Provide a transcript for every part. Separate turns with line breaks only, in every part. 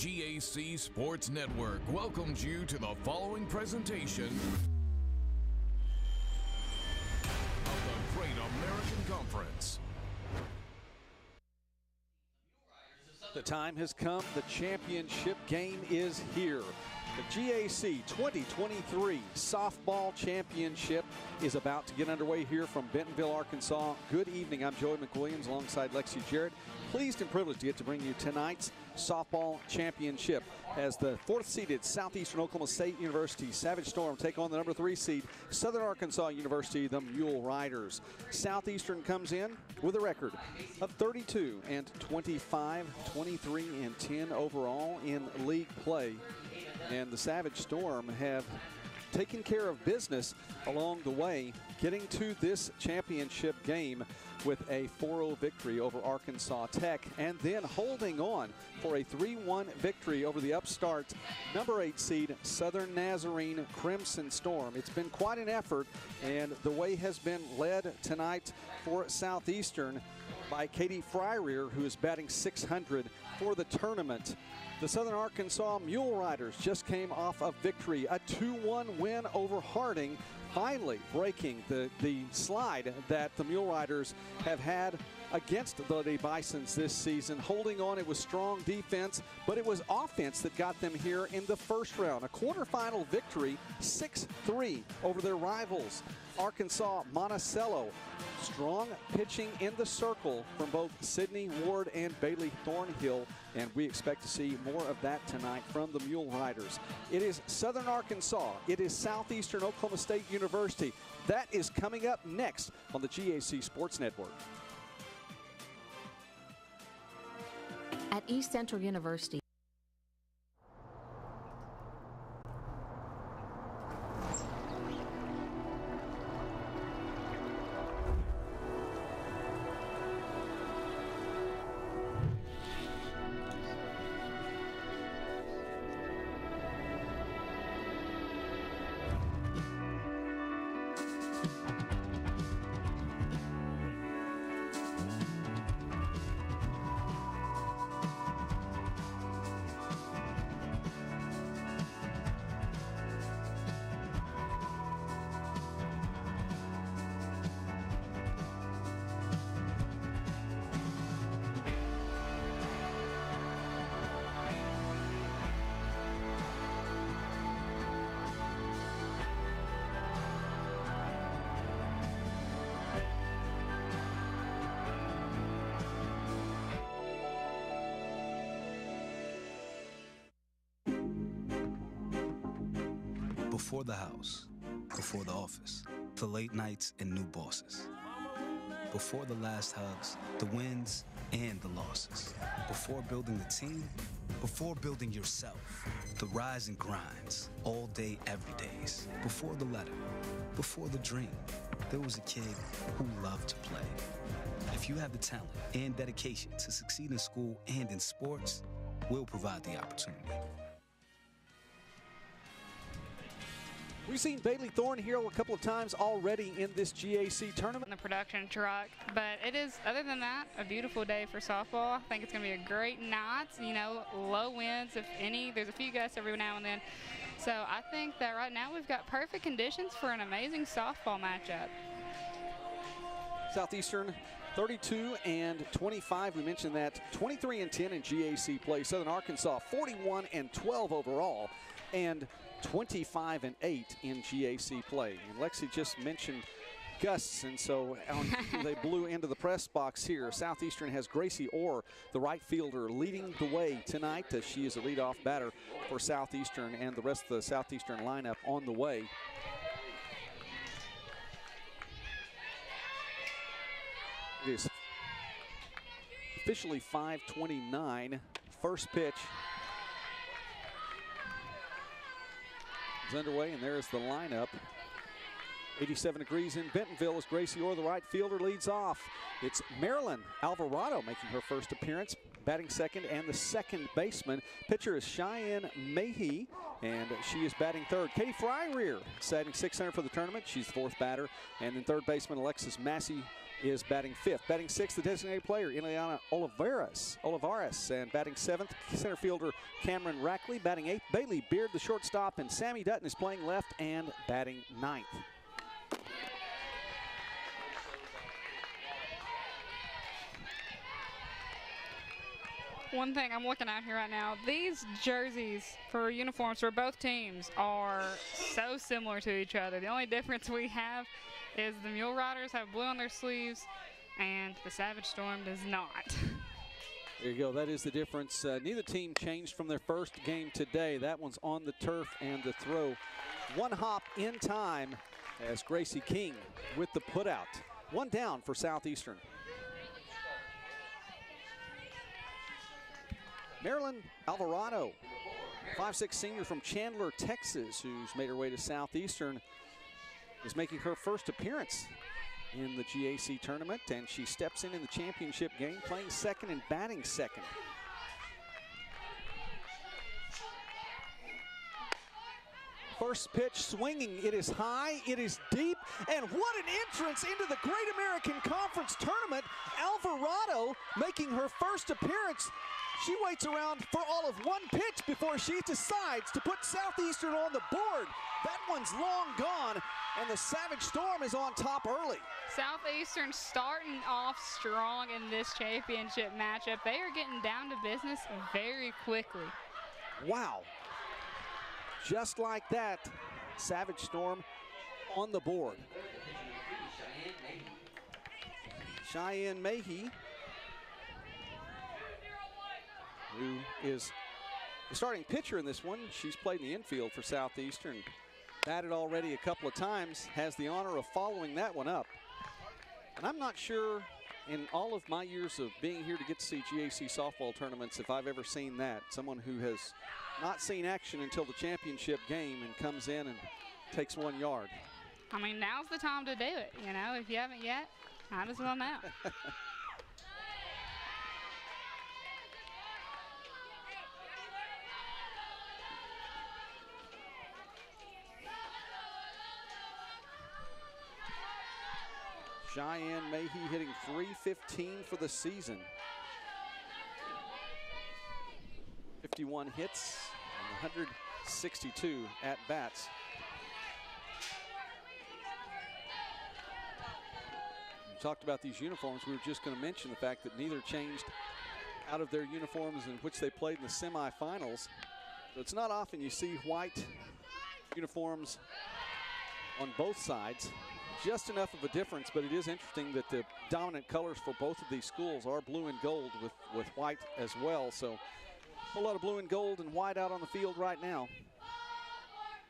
GAC Sports Network welcomes you to the following presentation of the Great American Conference.
The time has come. The championship game is here. The GAC 2023 Softball Championship is about to get underway here from Bentonville, Arkansas. Good evening. I'm Joey McWilliams alongside Lexi Jarrett. Pleased and privileged to get to bring you tonight's Softball Championship as the fourth-seeded Southeastern Oklahoma State University Savage Storm take on the number 3 seed Southern Arkansas University, the Mule Riders. Southeastern comes in with a record of 32-25, 23-10 overall in league play. And the Savage Storm have taken care of business along the way, getting to this championship game with a 4-0 victory over Arkansas Tech, and then holding on for a 3-1 victory over the upstart number 8 seed Southern Nazarene Crimson Storm. It's been quite an effort, and the way has been led tonight for Southeastern by Katie Fryrear, who is batting .600 for the tournament. The Southern Arkansas Mule Riders just came off a victory, a 2-1 win over Harding, finally breaking the slide that the Mule Riders have had against the Lady Bisons this season. Holding on, it was strong defense, but it was offense that got them here in the first round. A quarterfinal victory, 6-3 over their rivals, Arkansas Monticello. Strong pitching in the circle from both Sydney Ward and Bailey Thornhill, and we expect to see more of that tonight from the Mule Riders. It is Southern Arkansas. It is Southeastern Oklahoma State University. That is coming up next on the GAC Sports Network.
At East Central University,
before the house, before the office, the late nights and new bosses. Before the last hugs, the wins and the losses. Before building the team, before building yourself, the rise and grinds, all day, every days. Before the letter, before the dream, there was a kid who loved to play. If you have the talent and dedication to succeed in school and in sports, we'll provide the opportunity.
We've seen Bailey Thornhill a couple of times already in this GAC tournament.
The production truck, but it is, other than that, a beautiful day for softball. I think it's going to be a great night, you know, low winds, if any. There's a few gusts every now and then. So I think that right now we've got perfect conditions for an amazing softball matchup.
Southeastern 32-25. We mentioned that 23-10 in GAC play. Southern Arkansas 41-12 overall, and 25-8 in GAC play. And Lexi just mentioned gusts, and so they blew into the press box here. Southeastern has Gracie Orr, the right fielder, leading the way tonight as she is a leadoff batter for Southeastern, and the rest of the Southeastern lineup on the way. It is officially 5:29. First pitch is underway, and there's the lineup. 87 degrees in Bentonville as Gracie Orr, the right fielder, leads off. It's Marilyn Alvarado making her first appearance, batting second, and the second baseman. Pitcher is Cheyenne Mahey, and she is batting third. Katie Fryrear, batting 600 for the tournament. She's the fourth batter. And then third baseman Alexis Massey is batting fifth. Batting sixth, the designated player, Ileana Olivares. And batting seventh, center fielder Cameron Rackley. Batting eighth, Bailey Beard, the shortstop, and Sammy Dutton is playing left and batting ninth.
One thing I'm looking at here right now, these jerseys for uniforms for both teams are so similar to each other. The only difference we have is the Mule Riders have blue on their sleeves and the Savage Storm does not.
There you go. That is the difference. Neither team changed from their first game today. That one's on the turf and the throw. One hop in time as Gracie King with the putout. One down for Southeastern. Marilyn Alvarado, 5'6" senior from Chandler, Texas, who's made her way to Southeastern, is making her first appearance in the GAC tournament, and she steps in the championship game, playing second and batting second. First pitch swinging, it is high, it is deep, and what an entrance into the Great American Conference Tournament. Alvarado making her first appearance. She waits around for all of one pitch before she decides to put Southeastern on the board. That one's long gone, and the Savage Storm is on top early.
Southeastern starting off strong in this championship matchup. They are getting down to business very quickly.
Wow. Just like that, Savage Storm on the board. Cheyenne Mahey, who is the starting pitcher in this one. She's played in the infield for Southeastern. Batted already a couple of times, has the honor of following that one up. And I'm not sure in all of my years of being here to get to see GAC softball tournaments if I've ever seen that. Someone who has not seen action until the championship game and comes in and takes 1 yard.
I mean, now's the time to do it. You know, if you haven't yet, might as well now.
Cheyenne Mahey hitting .315 for the season. 51 hits and 162 at-bats. We talked about these uniforms. We were just going to mention the fact that neither changed out of their uniforms in which they played in the semifinals. So it's not often you see white uniforms on both sides. Just enough of a difference, but it is interesting that the dominant colors for both of these schools are blue and gold with white as well. So a lot of blue and gold and white out on the field right now.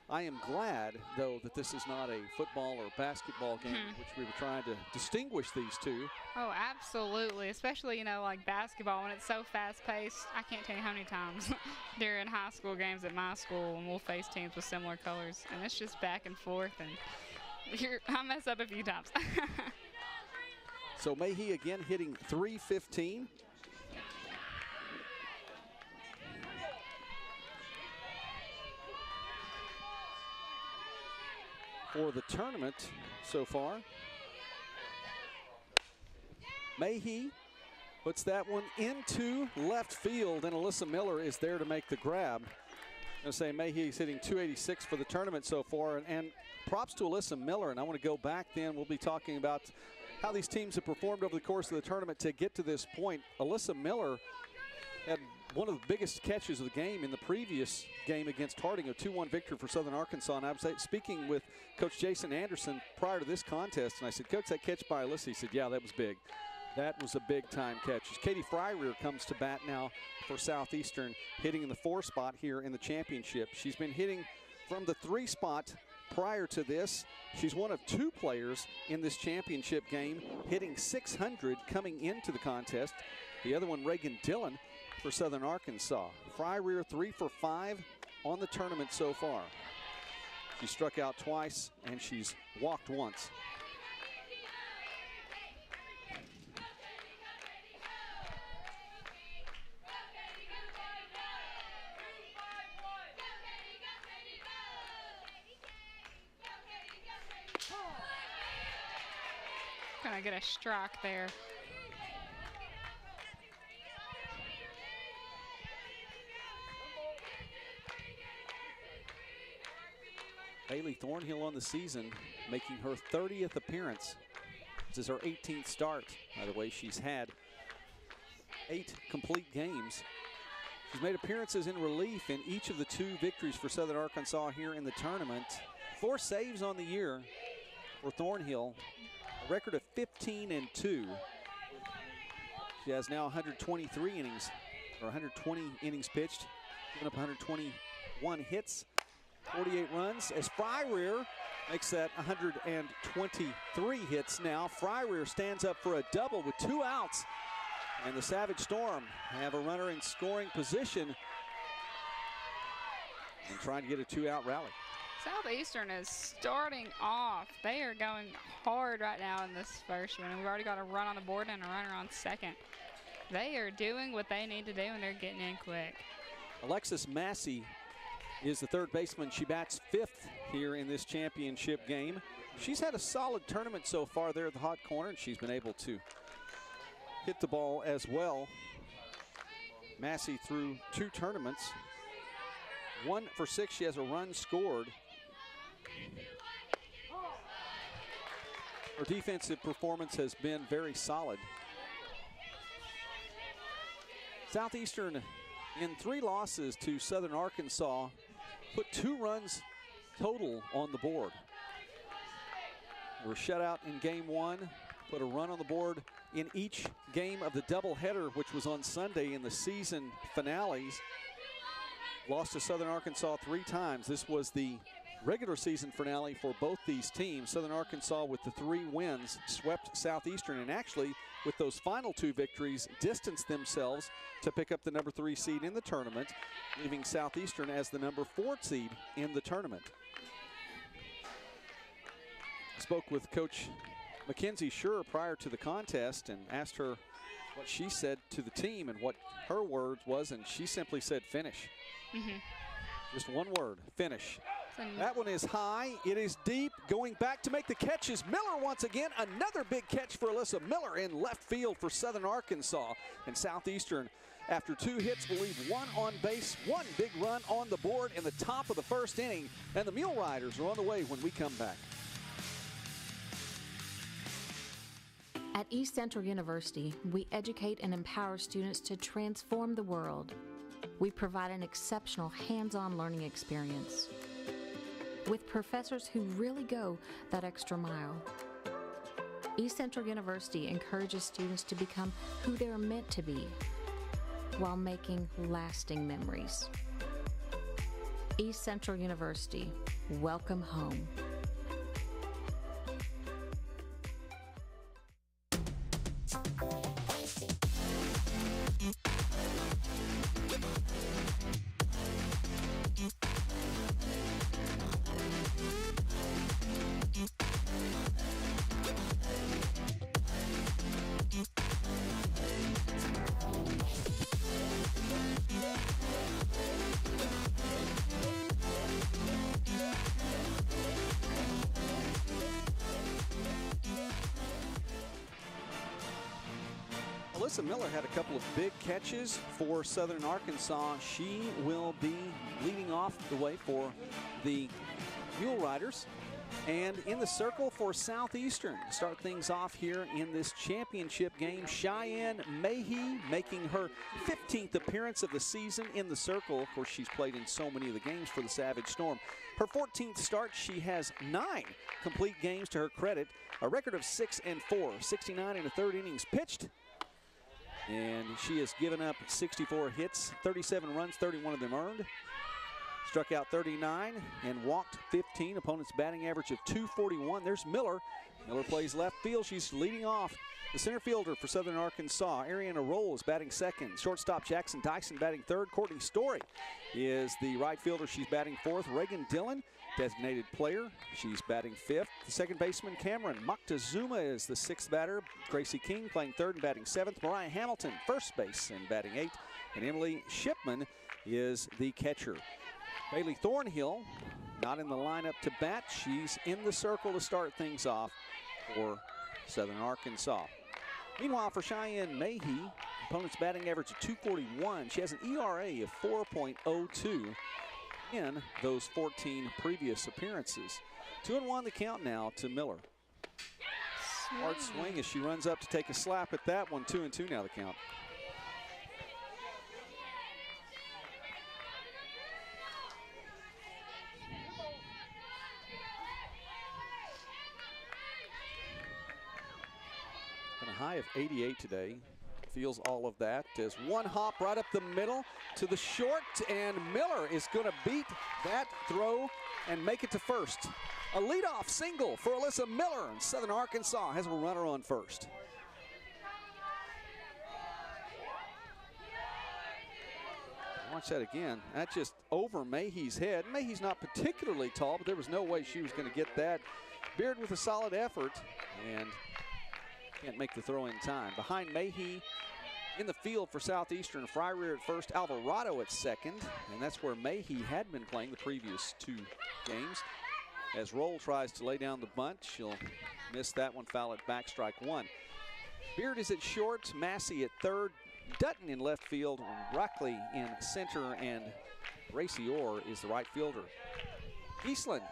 I am glad, though, that this is not a football or basketball game in which we were trying to distinguish these two.
Oh, absolutely. Especially, you know, like basketball when it's so fast-paced. I can't tell you how many times during high school games at my school when we'll face teams with similar colors. And it's just back and forth. And I mess up a few times.
So Mahey again hitting .315. For the tournament so far. Mahey puts that one into left field, and Alyssa Miller is there to make the grab. I'm going to say Mahey's hitting .286 for the tournament so far, and props to Alyssa Miller. And I want to go back then. We'll be talking about how these teams have performed over the course of the tournament to get to this point. Alyssa Miller had one of the biggest catches of the game in the previous game against Harding, a 2-1 victory for Southern Arkansas. And I was speaking with Coach Jason Anderson prior to this contest, and I said, Coach, that catch by Alyssa, he said, yeah, that was big. That was a big-time catch. As Katie Fryrear comes to bat now for Southeastern, hitting in the 4 spot here in the championship. She's been hitting from the 3 spot prior to this. She's one of 2 players in this championship game hitting .600 coming into the contest. The other one, Reagan Dillon, for Southern Arkansas. Fryrear 3 for 5 on the tournament so far. She struck out twice, and she's walked once.
Gonna get a strike there.
Bailey Thornhill on the season, making her 30th appearance. This is her 18th start. By the way, she's had 8 complete games. She's made appearances in relief in each of the 2 victories for Southern Arkansas here in the tournament. 4 saves on the year for Thornhill, a record of 15-2. She has now 123 innings, or 120 innings pitched, giving up 121 hits, 48 runs, as Fryrear makes that 123 hits now. Fryrear stands up for a double with 2 outs, and the Savage Storm have a runner in scoring position and trying to get a 2-out rally.
Southeastern is starting off. They are going hard right now in this first one. We've already got a run on the board and a runner on second. They are doing what they need to do, and they're getting in quick.
Alexis Massey is the third baseman. She bats 5th here in this championship game. She's had a solid tournament so far there at the hot corner, and she's been able to hit the ball as well. Massey through 2 tournaments. 1 for 6, she has a run scored. Her defensive performance has been very solid. Southeastern, in 3 losses to Southern Arkansas, put 2 runs total on the board. They were shut out in game 1, put a run on the board in each game of the doubleheader, which was on Sunday in the season finales. Lost to Southern Arkansas 3 times. This was the regular season finale for both these teams. Southern Arkansas, with the 3 wins, swept Southeastern, and actually with those final 2 victories distanced themselves to pick up the number 3 seed in the tournament, leaving Southeastern as the number 4 seed in the tournament. I spoke with Coach Mackenzie Schur prior to the contest and asked her what she said to the team and what her words was, and she simply said finish. Just one word, finish. That one is high, it is deep, going back to make the catches. Miller once again, another big catch for Alyssa Miller in left field for Southern Arkansas. And Southeastern, after 2 hits, will leave 1 on base, 1 big run on the board in the top of the first inning. And the Mule Riders are on the way when we come back.
At East Central University, we educate and empower students to transform the world. We provide an exceptional hands-on learning experience with professors who really go that extra mile. East Central University encourages students to become who they're meant to be while making lasting memories. East Central University, welcome home.
Alyssa Miller had a couple of big catches for Southern Arkansas. She will be leading off the way for the Mule Riders. And in the circle for Southeastern, to start things off here in this championship game, Cheyenne Mahey making her 15th appearance of the season in the circle. Of course, she's played in so many of the games for the Savage Storm. Her 14th start, she has 9 complete games to her credit, a record of 6-4, 69 in the 3rd innings pitched. And she has given up 64 hits, 37 runs, 31 of them earned. Struck out 39 and walked 15. Opponent's batting average of .241. There's Miller. Miller plays left field. She's leading off The center fielder for Southern Arkansas, Ariana Roll, is batting second. Shortstop Jackson Dyson batting third. Courtney Story is the right fielder. She's batting fourth. Reagan Dillon, designated player. She's batting fifth. The second baseman, Cameron Moctezuma, is the sixth batter. Gracie King playing third and batting seventh. Mariah Hamilton, first base, and batting eighth. And Emily Shipman is the catcher. Bailey Thornhill, not in the lineup to bat. She's in the circle to start things off for Southern Arkansas. Meanwhile, for Cheyenne Mahey, opponent's batting average of .241. She has an ERA of 4.02 in those 14 previous appearances. 2-1 the count now to Miller. Hard swing as she runs up to take a slap at that one. 2-2 now the count. And a high of 88 today. Feels all of that as one hop right up the middle to the short, and Miller is going to beat that throw and make it to first. A leadoff single for Alyssa Miller, and Southern Arkansas has a runner on first. Watch that again. That just over Mahey's head. Mahey's not particularly tall, but there was no way she was going to get that. Beard with a solid effort, and can't make the throw in time. Behind Mahey in the field for Southeastern, Fryrear at first, Alvarado at second, and that's where Mahey had been playing the previous two games. As Roll tries to lay down the bunt, she'll miss that one, foul at back, strike one. Beard is at short, Massey at third, Dutton in left field, Ruckley in center, and Racy Orr is the right fielder. Eastland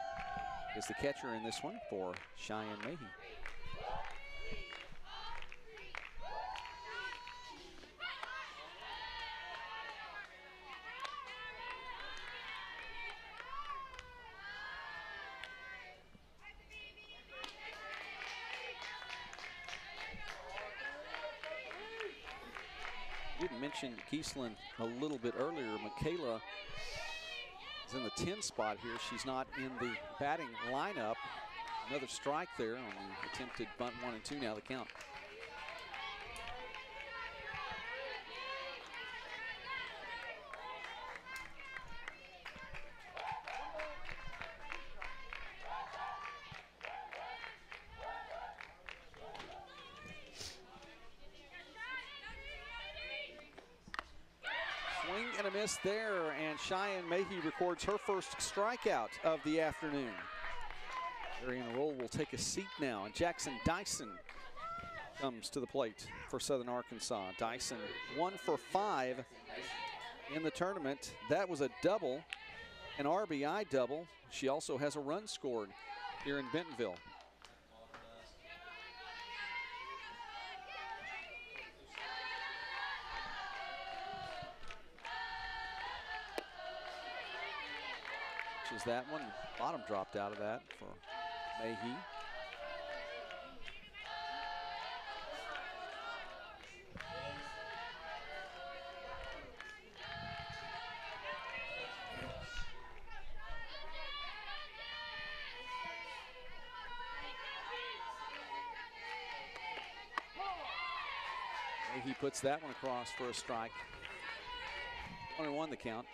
is the catcher in this one for Cheyenne Mahey. Didn't mention Geesland a little bit earlier. Michaela is in the 10 spot here. She's not in the batting lineup. Another strike there on the attempted bunt, 1-2 now the count. Swing and a miss there, and Cheyenne Mahey records her first strikeout of the afternoon. Ariana Roll will take a seat now, and Jackson Dyson comes to the plate for Southern Arkansas. Dyson 1 for 5 in the tournament. That was a double, an RBI double. She also has a run scored here in Bentonville. Is that one. Bottom dropped out of that for Mahey. Mahey puts that one across for a strike. 1-1 the count.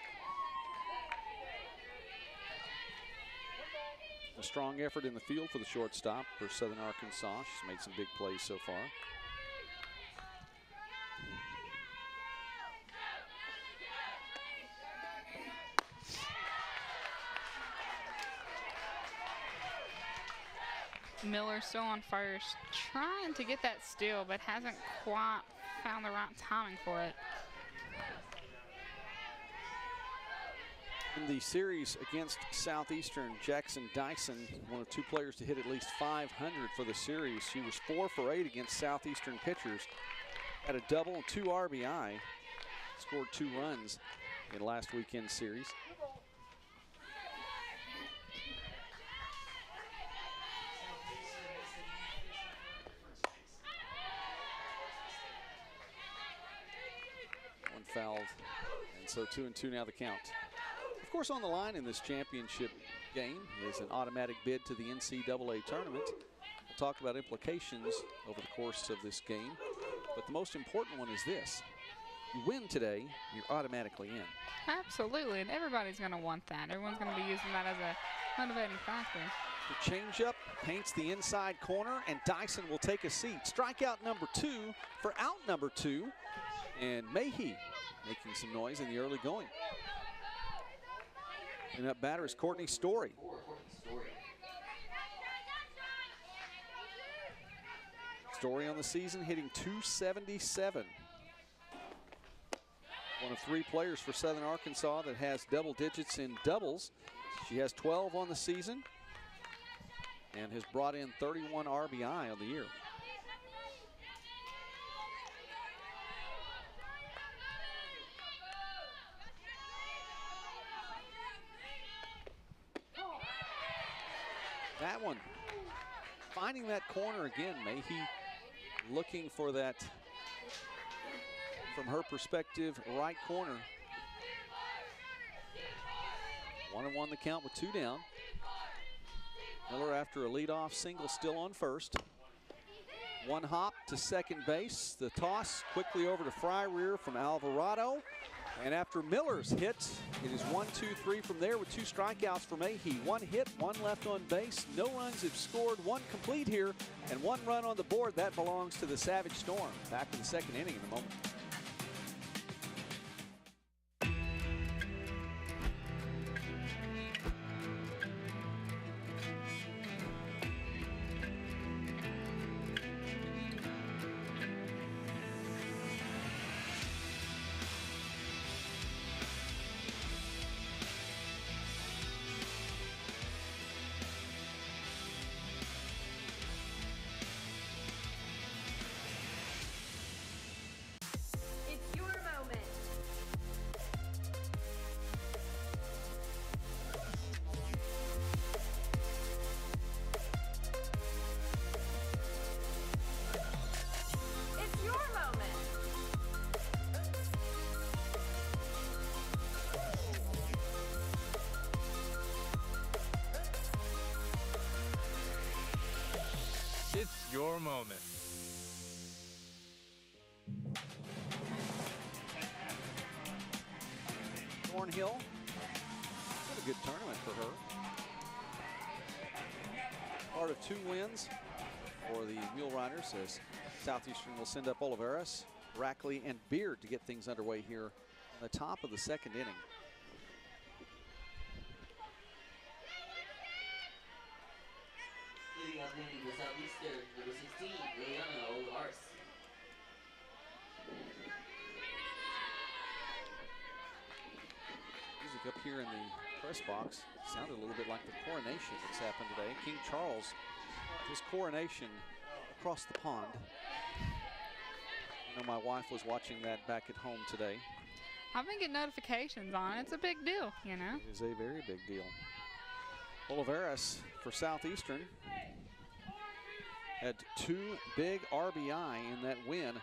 A strong effort in the field for the shortstop for Southern Arkansas. She's made some big plays so far.
Miller still on fire, trying to get that steal, but hasn't quite found the right timing for it.
In the series against Southeastern, Jackson Dyson, one of two players to hit at least 500 for the series. She was 4 for 8 against Southeastern pitchers. Had a double and 2 RBI. Scored 2 runs in last weekend's series. One fouled, and so 2-2 now the count. Of course, on the line in this championship game is an automatic bid to the NCAA tournament. talk about implications over the course of this game, but the most important one is this. You win today, you're automatically in.
Absolutely, and everybody's going to want that. Everyone's going to be using that as a motivating factor.
The changeup paints the inside corner, and Dyson will take a seat. Strikeout number 2 for out number 2, and Mayhe making some noise in the early going. And up batter is Courtney Story. Story on the season hitting .277. One of 3 players for Southern Arkansas that has double digits in doubles. She has 12 on the season and has brought in 31 RBI on the year. That one, finding that corner again. Mayhe looking for that, from her perspective, right corner. 1-1 the count with 2 down. Miller after a leadoff single still on first. One hop to second base. The toss quickly over to Fryrear from Alvarado. And after Miller's hit, it is 1-2-3 from there with 2 strikeouts for Mayhe. 1 hit, 1 left on base. No runs have scored, 1 complete here, and 1 run on the board. That belongs to the Savage Storm. Back in the second inning in a moment.
It's your moment.
Thornhill, what a good tournament for her. Part of 2 wins for the Mule Riders as Southeastern will send up Oliveras, Rackley, and Beard to get things underway here on the top of the second inning.
Leading off the inning for Southeastern, number 16, Liliana Olivares.
Music up here in the press box sounded a little bit like the coronation that's happened today. King Charles, his coronation across the pond. I know my wife was watching that back at home today.
I've been getting notifications on it. It's a big deal, you know.
It is a very big deal. Oliveras for Southeastern had 2 big RBI in that win.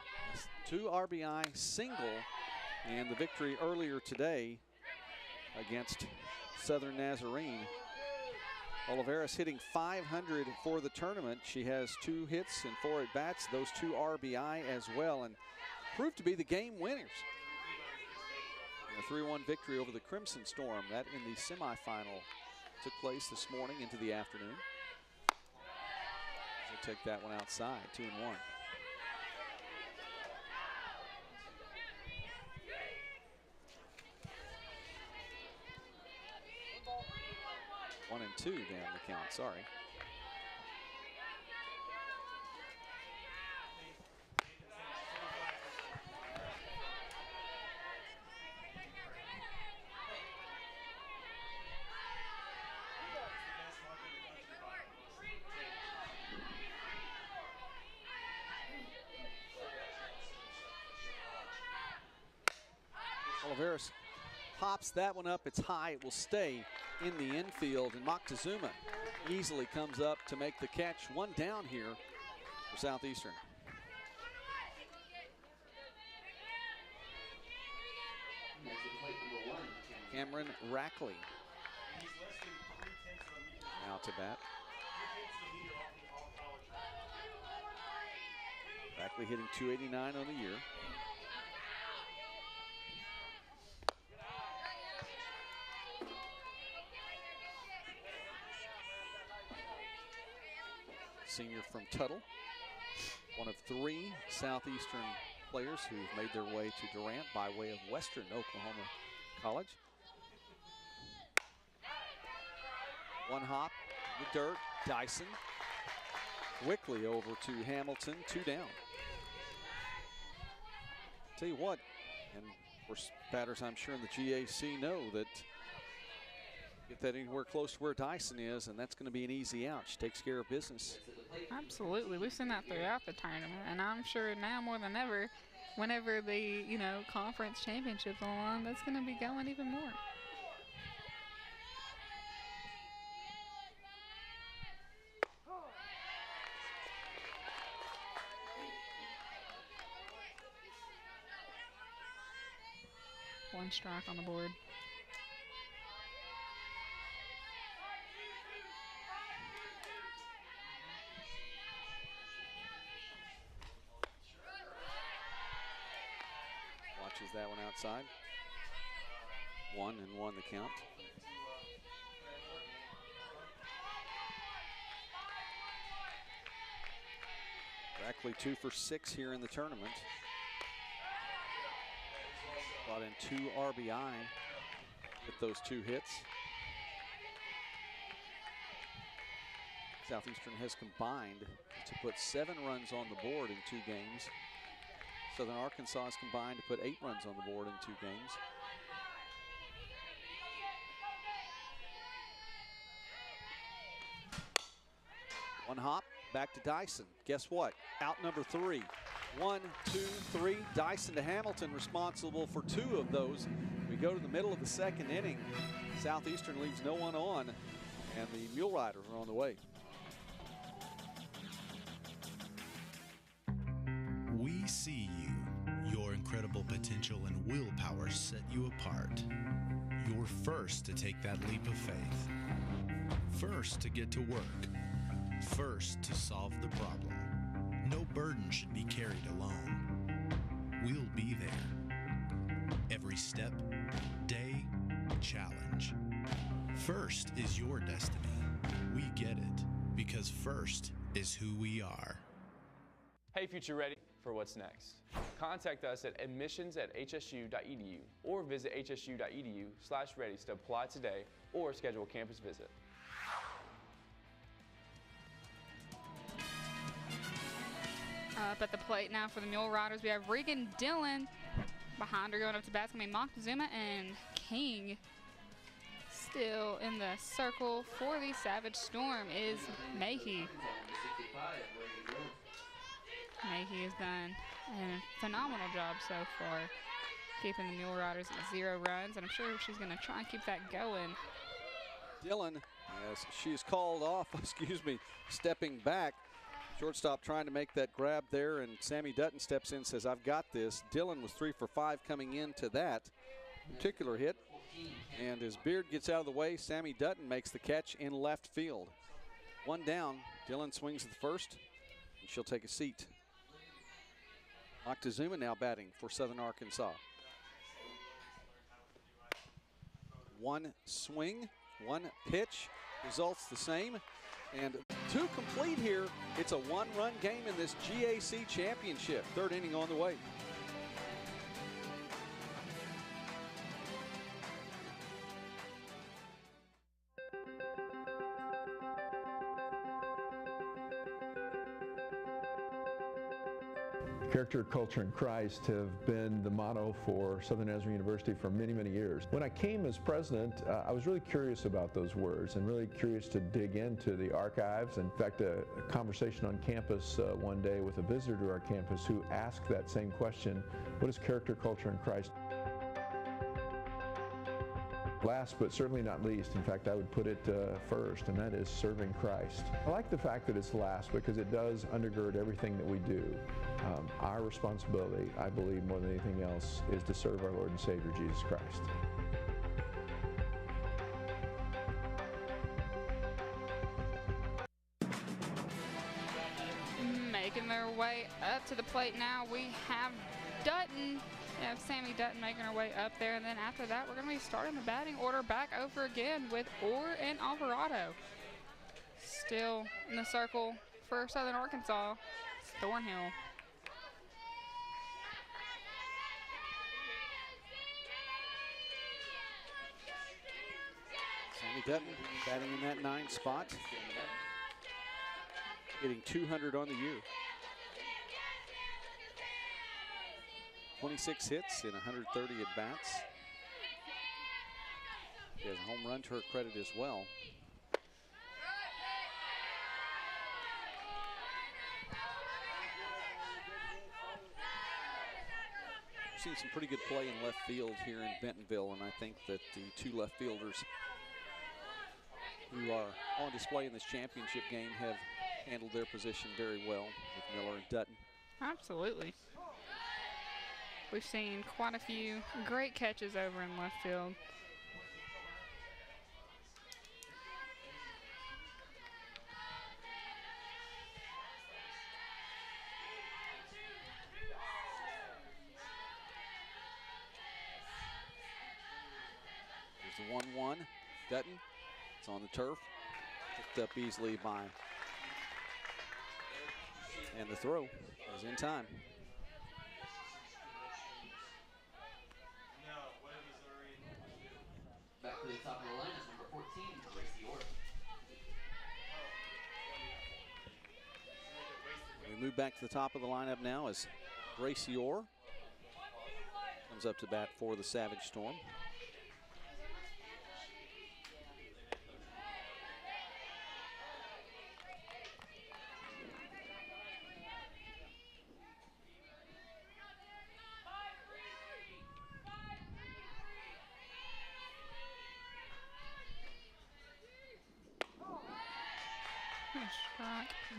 2 RBI single in the victory earlier today against Southern Nazarene. Oliveras hitting .500 for the tournament. She has 2 hits and 4 at-bats, those 2 RBI as well, and proved to be the game winners. A 3-1 victory over the Crimson Storm. That in the semifinal took place this morning into the afternoon. So take that one outside, 2-1. One and 2 down the count, sorry. Oliveras pops that one up. It's high. It will stay in the infield. And Moctezuma easily comes up to make the catch. 1 down here for Southeastern. Cameron Rackley now to bat. Backley hitting .289 on the year. Senior from Tuttle, one of 3 Southeastern players who've made their way to Durant by way of Western Oklahoma College. One hop in the dirt, Dyson. Quickly over to Hamilton, 2 down. Tell you what, and of course, batters I'm sure in the GAC know that get that anywhere close to where Dyson is, and that's going to be an easy out. She takes care of business.
Absolutely. We've seen that throughout the tournament, and I'm sure now more than ever, whenever the, conference championships are on, that's going to be going even more. One strike on the board.
Watches that one outside. 1-1 the count. Brackley 2 for 6 here in the tournament. Brought in 2 RBI with those 2 hits. Southeastern has combined to put 7 runs on the board in 2 games. Southern Arkansas has combined to put 8 runs on the board in 2 games. One hop, back to Dyson. Guess what? Out number 3. 1, 2, 3. Dyson to Hamilton, responsible for 2 of those. We go to the middle of the 2nd inning. Southeastern leaves no one on, and the Mule Riders are on the way.
We see you. Your incredible potential and willpower set you apart. You're first to take that leap of faith. First to get to work. First to solve the problem. No burden should be carried alone. We'll be there. Every step, day, challenge. First is your destiny. We get it because first is who we are.
Hey, Future Ready, for what's next? Contact us at admissions@hsu.edu or visit hsu.edu/ready to apply today or schedule a campus visit.
Up at the plate now for the Mule Riders, we have Regan Dillon. Behind her going up to bat, it's going to be Moctezuma, and King still in the circle for the Savage Storm is Mahey. Mahey has done a phenomenal job so far, keeping the Mule Riders at 0 runs, and I'm sure she's going to try and keep that going.
Dillon, as she's called off, stepping back. Shortstop trying to make that grab there, and Sammy Dutton steps in, says, I've got this. Dillon was 3 for 5 coming into that particular hit. And as Beard gets out of the way, Sammy Dutton makes the catch in left field. 1 down, Dillon swings at the first, and she'll take a seat. Moctezuma now batting for Southern Arkansas. 1 swing, 1 pitch, results the same. And 2 complete here. It's a 1-run game in this GAC championship. 3rd inning on the way.
Character, culture, and Christ have been the motto for Southern Nazarene University for many, many years. When I came as president, I was really curious about those words and really curious to dig into the archives. In fact, a conversation on campus one day with a visitor to our campus who asked that same question, what is character, culture, and Christ? Last but certainly not least, in fact, I would put it first, and that is serving Christ. I like the fact that it's last because it does undergird everything that we do. Our responsibility, I believe more than anything else, is to serve our Lord and Savior, Jesus Christ.
up to the plate now. We have Dutton. We have Sammy Dutton making her way up there. And then after that, we're going to be starting the batting order back over again with Orr and Alvarado. Still in the circle for Southern Arkansas, it's Thornhill.
Sammy Dutton batting in that 9 spot, hitting 200 on the year. 26 hits in 130 at-bats. She has a home run to her credit as well. We've seen some pretty good play in left field here in Bentonville, and I think that the 2 left fielders who are on display in this championship game have handled their position very well with Miller and Dutton.
Absolutely. We've seen quite a few great catches over in left field.
There's the 1-1. Dutton. It's on the turf. Picked up easily by. And the throw is in time.
Back to the top of the line is number 14, Gracie Orr.
We move back to the top of the lineup now as Gracie Orr comes up to bat for the Savage Storm.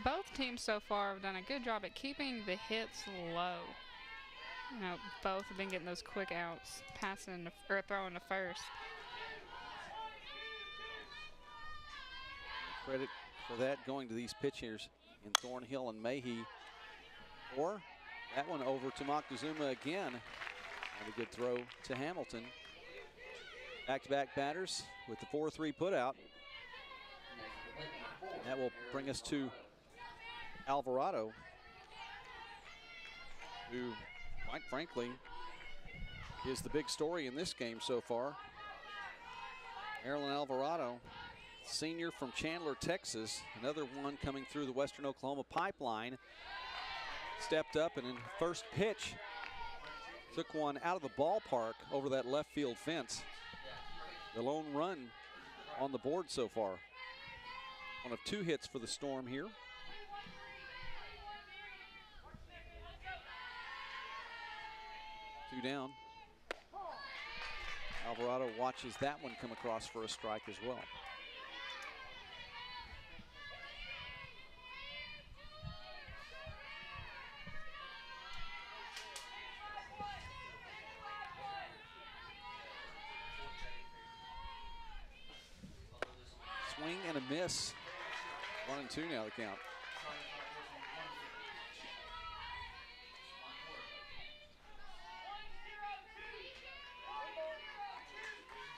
Both teams so far have done a good job at keeping the hits low. You know, both have been getting those quick outs, passing or throwing to first.
Credit for that going to these pitchers in Thornhill and Mahey. Or that one over to Moctezuma again. And a good throw to Hamilton. Back-to-back batters with the 4-3 putout. That will bring us to Alvarado, who, quite frankly, is the big story in this game so far. Marilyn Alvarado, senior from Chandler, Texas, another one coming through the Western Oklahoma pipeline. Stepped up and in first pitch, took one out of the ballpark over that left field fence. The lone run on the board so far. One of 2 hits for the Storm here. Two down. Alvarado watches that one come across for a strike as well. Swing and a miss. 1-2 now the count.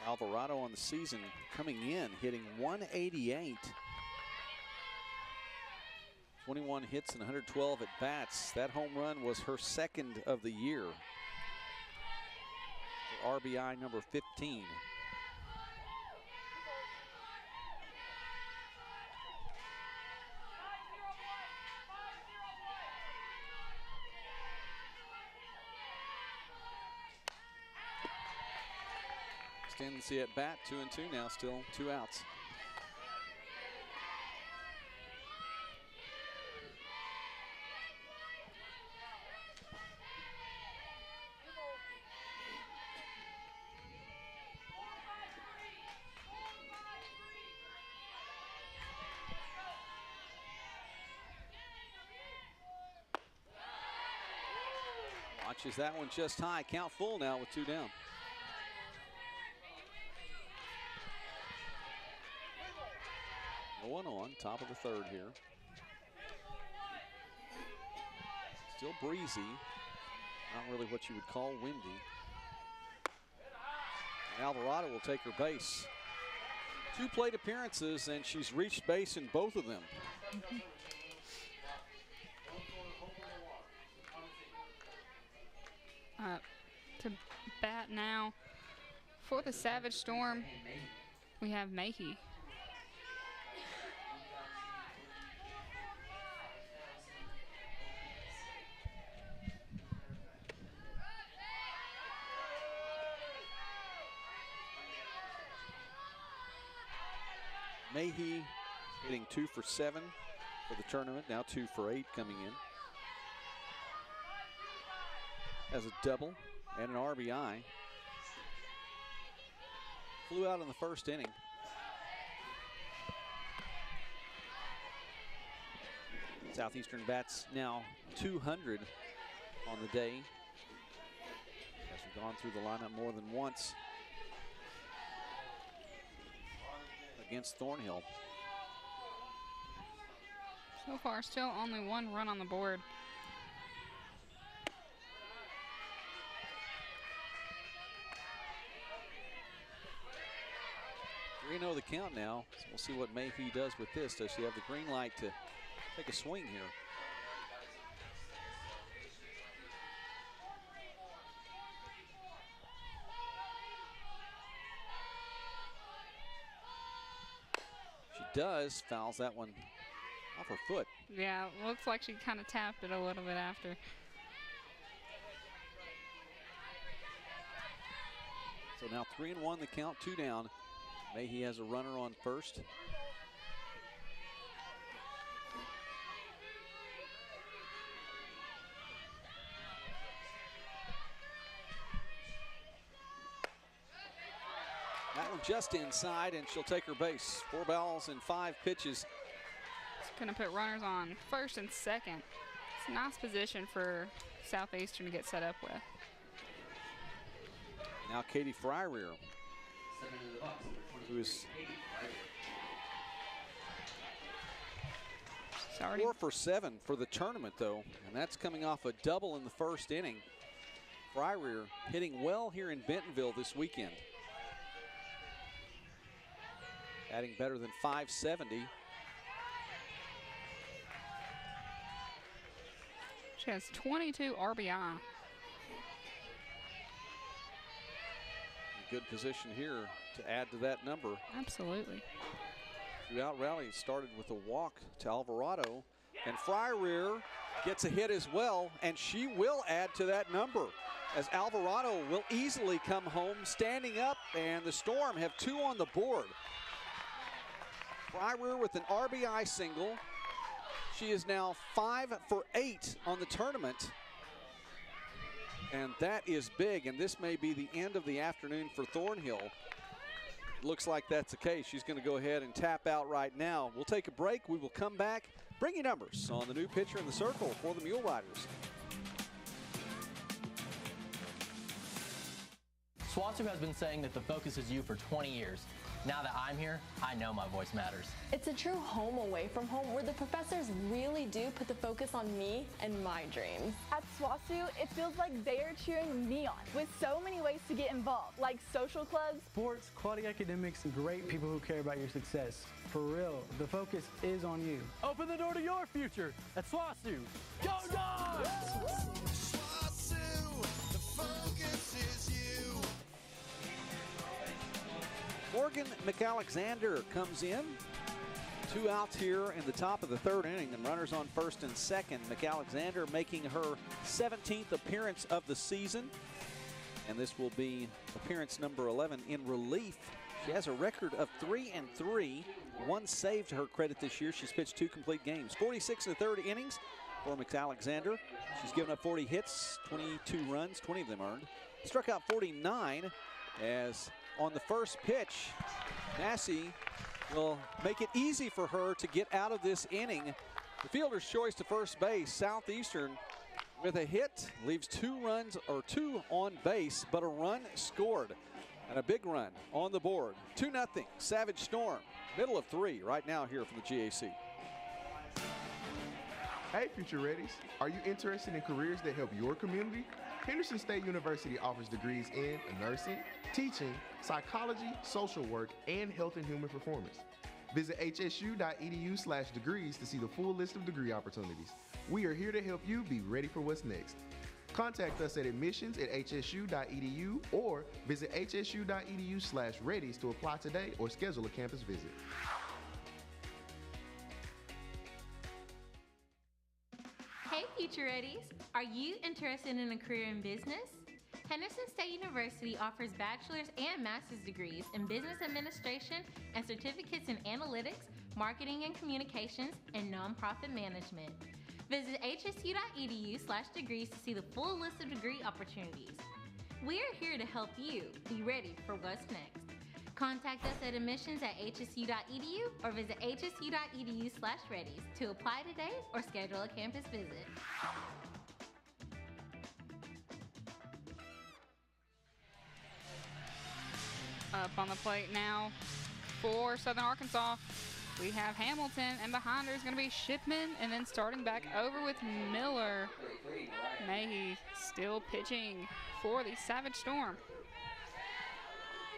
Alvarado on the season coming in, hitting 188. 21 hits and 112 at bats. That home run was her second of the year. For RBI number 15. Tendency at bat, 2-2 now, still 2 outs. Watches that one just high, count full now with 2 down. One on top of the third here. Still breezy. Not really what you would call windy. And Alvarado will take her base. 2 plate appearances, and she's reached base in both of them.
To bat now for the Savage Storm, we have Mayhe.
Mayhe hitting 2 for 7 for the tournament, now 2 for 8 coming in. Has a double and an RBI. Flew out in the first inning. Southeastern bats now 200 on the day. As we've gone through the lineup more than once against Thornhill.
So far, still only 1 run on the board.
We know the count now, so we'll see what Mayhe does with this. Does she have the green light to take a swing here? She does, fouls that one off her foot.
Yeah, looks like she kind of tapped it a little bit after.
So now 3-1 the count, 2 down. Mayhe has a runner on first. That one just inside, and she'll take her base. 4 balls and 5 pitches.
It's going to put runners on first and second. It's a nice position for Southeastern to get set up with.
Now Katie Fryrear, who is 4 for 7 for the tournament, though, and that's coming off a double in the first inning. Fryrear hitting well here in Bentonville this weekend, adding better than 570.
She has 22 RBI.
Good position here to add to that number.
Absolutely.
Throughout rally, started with a walk to Alvarado, and Fryrear gets a hit as well, and she will add to that number, as Alvarado will easily come home standing up, and the Storm have 2 on the board. Fryrear with an RBI single. She is now 5 for 8 on the tournament. And that is big, and this may be the end of the afternoon for Thornhill. Looks like that's the case. She's going to go ahead and tap out right now. We'll take a break. We will come back, bring you numbers on the new pitcher in the circle for the Mule Riders.
SWASU has been saying that the focus is you for 20 years. Now that I'm here, I know my voice matters.
It's a true home away from home where the professors really do put the focus on me and my dreams.
At SWASU, it feels like they are cheering me on with so many ways to get involved, like social clubs,
sports, quality academics, and great people who care about your success. For real, the focus is on you.
Open the door to your future at SWASU. Go Dogs!
SWASU, the focus is you.
Morgan McAlexander comes in. 2 outs here in the top of the 3rd inning, and runners on first and second. McAlexander making her 17th appearance of the season, and this will be appearance number 11 in relief. She has a record of 3-3, 1 save to her credit this year. She's pitched 2 complete games. 46 1/3 innings for McAlexander. She's given up 40 hits, 22 runs, 20 of them earned. Struck out 49 as on the first pitch, Massey will make it easy for her to get out of this inning. The fielder's choice to first base. Southeastern with a hit leaves 2 runs, or 2 on base, but a run scored and a big run on the board. 2-0 Savage Storm. Middle of 3 right now here from the GAC.
Hey, Future Readies. Are you interested in careers that help your community? Henderson State University offers degrees in nursing, teaching, psychology, social work, and health and human performance. Visit hsu.edu/degrees to see the full list of degree opportunities. We are here to help you be ready for what's next. Contact us at admissions@hsu.edu or visit hsu.edu/readies to apply today or schedule a campus visit.
Hey Future Readies, are you interested in a career in business? Henderson State University offers bachelor's and master's degrees in business administration and certificates in analytics, marketing and communications, and nonprofit management. Visit hsu.edu/degrees to see the full list of degree opportunities. We are here to help you be ready for what's next. Contact us at admissions@hsu.edu or visit hsu.edu/readies to apply today or schedule a campus visit.
Up on the plate now for Southern Arkansas, we have Hamilton, and behind her is going to be Shipman, and then starting back over with Miller. Mayhe still pitching for the Savage Storm.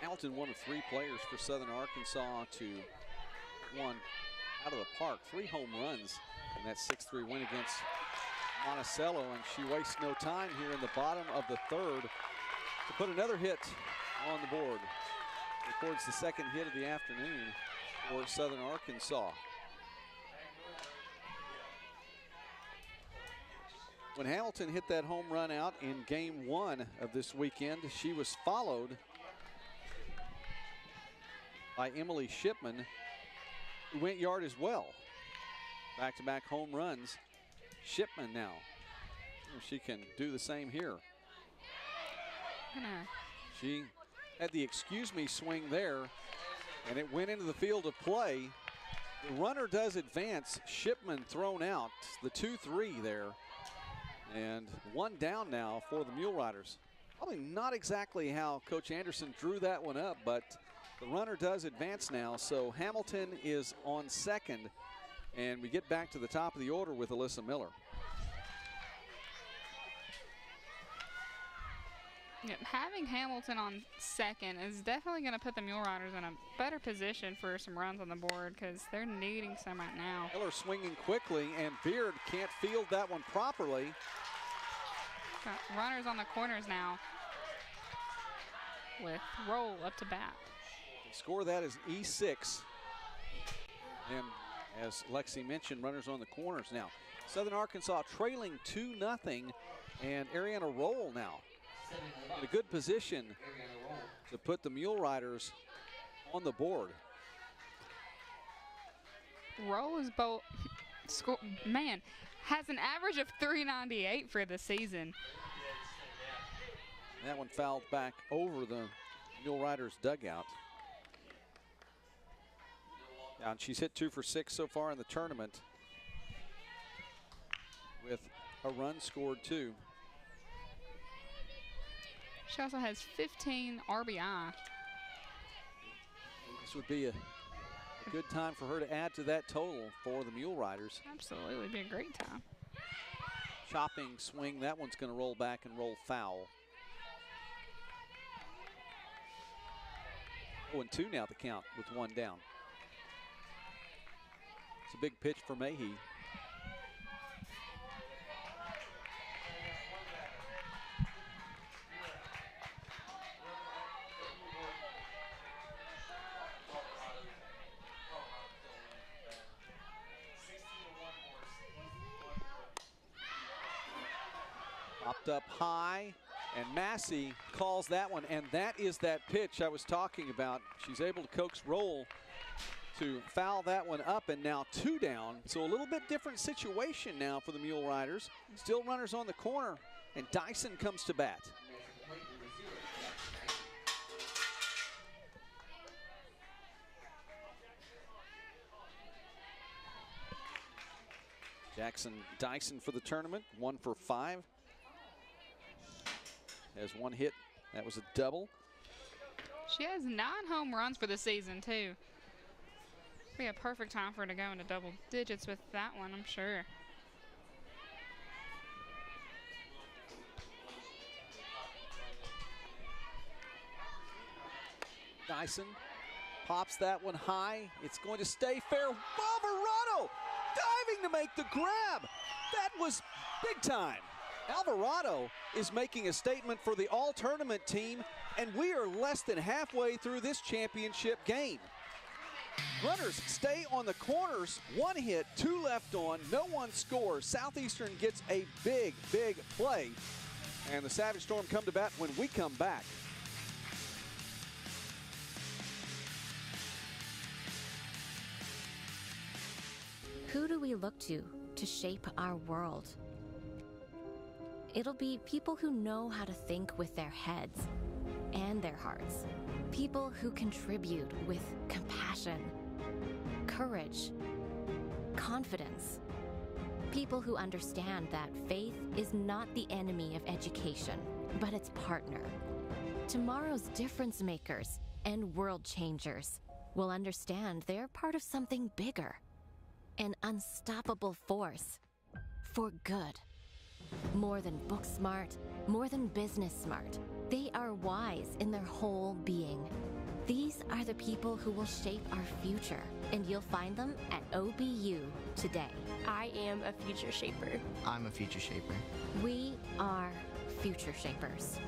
Hamilton, one of 3 players for Southern Arkansas to one out of the park. 3 home runs in that 6-3 win against Monticello, and she wastes no time here in the bottom of the 3rd to put another hit on the board. Records the 2nd hit of the afternoon for Southern Arkansas. When Hamilton hit that home run out in game 1 of this weekend, she was followed by Emily Shipman, who went yard as well. Back-to-back home runs. Shipman now, she can do the same here. She had the excuse me swing there, and it went into the field of play. The runner does advance. Shipman thrown out. The 2-3 there. And 1 down now for the Mule Riders. Probably not exactly how Coach Anderson drew that one up, but the runner does advance now. So Hamilton is on 2nd, and we get back to the top of the order with Alyssa Miller.
Yep, having Hamilton on 2nd is definitely going to put the Mule Riders in a better position for some runs on the board because they're needing some right now.
Miller swinging quickly, and Beard can't field that one properly.
Got runners on the corners now with Roll up to bat.
The score that is E6. And as Lexi mentioned, runners on the corners now. Southern Arkansas trailing 2-0, and Ariana Roll now in a good position to put the Mule Riders on the board.
Roll is has an average of 398 for the season.
That one fouled back over the Mule Riders dugout. Yeah, and she's hit 2 for 6 so far in the tournament with a run scored too.
She also has 15 RBI.
This would be a good time for her to add to that total for the Mule Riders.
Absolutely, it'd be a great time.
Chopping swing, that one's going to roll back and roll foul. 0-2 now the count with 1 down. It's a big pitch for Mayhe. Popped up high, and Massey calls that one, and that is that pitch I was talking about. She's able to coax Roll to foul that one up, and now 2 down. So a little bit different situation now for the Mule Riders. Still runners on the corner, and Dyson comes to bat. Jackson Dyson for the tournament, 1 for 5. Has 1 hit. That was a double.
She has 9 home runs for the season, too. Be a perfect time for her to go into double digits with that one, I'm sure.
Dyson pops that one high. It's going to stay fair. Alvarado diving to make the grab. That was big time. Alvarado is making a statement for the all-tournament team, and we are less than halfway through this championship game. Runners stay on the corners. 1 hit, 2 left on, no one scores. Southeastern gets a big, big play, and the Savage Storm come to bat when we come back.
Who do we look to shape our world? It'll be people who know how to think with their heads and their hearts. People who contribute with compassion, courage, confidence. People who understand that faith is not the enemy of education, but its partner. Tomorrow's difference makers and world changers will understand they're part of something bigger. An unstoppable force for good. More than book smart, more than business smart. They are wise in their whole being. These are the people who will shape our future, and you'll find them at OBU today.
I am a future shaper.
I'm a future shaper.
We are future shapers.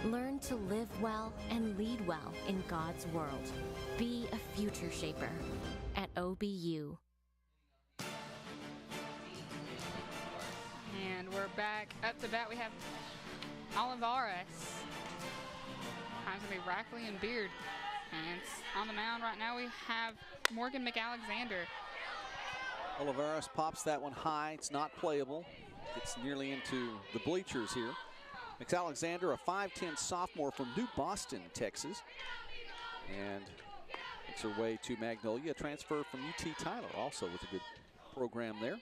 Learn to live well and lead well in God's world. Be a future shaper at OBU.
And we're back up to bat. We have Olivares. Time's gonna be Rackley and Beard. And on the mound right now we have Morgan McAlexander.
Olivares pops that one high. It's not playable. Gets nearly into the bleachers here. McAlexander, a 5'10 sophomore from New Boston, Texas. And makes her way to Magnolia. A transfer from UT Tyler, also with a good program there.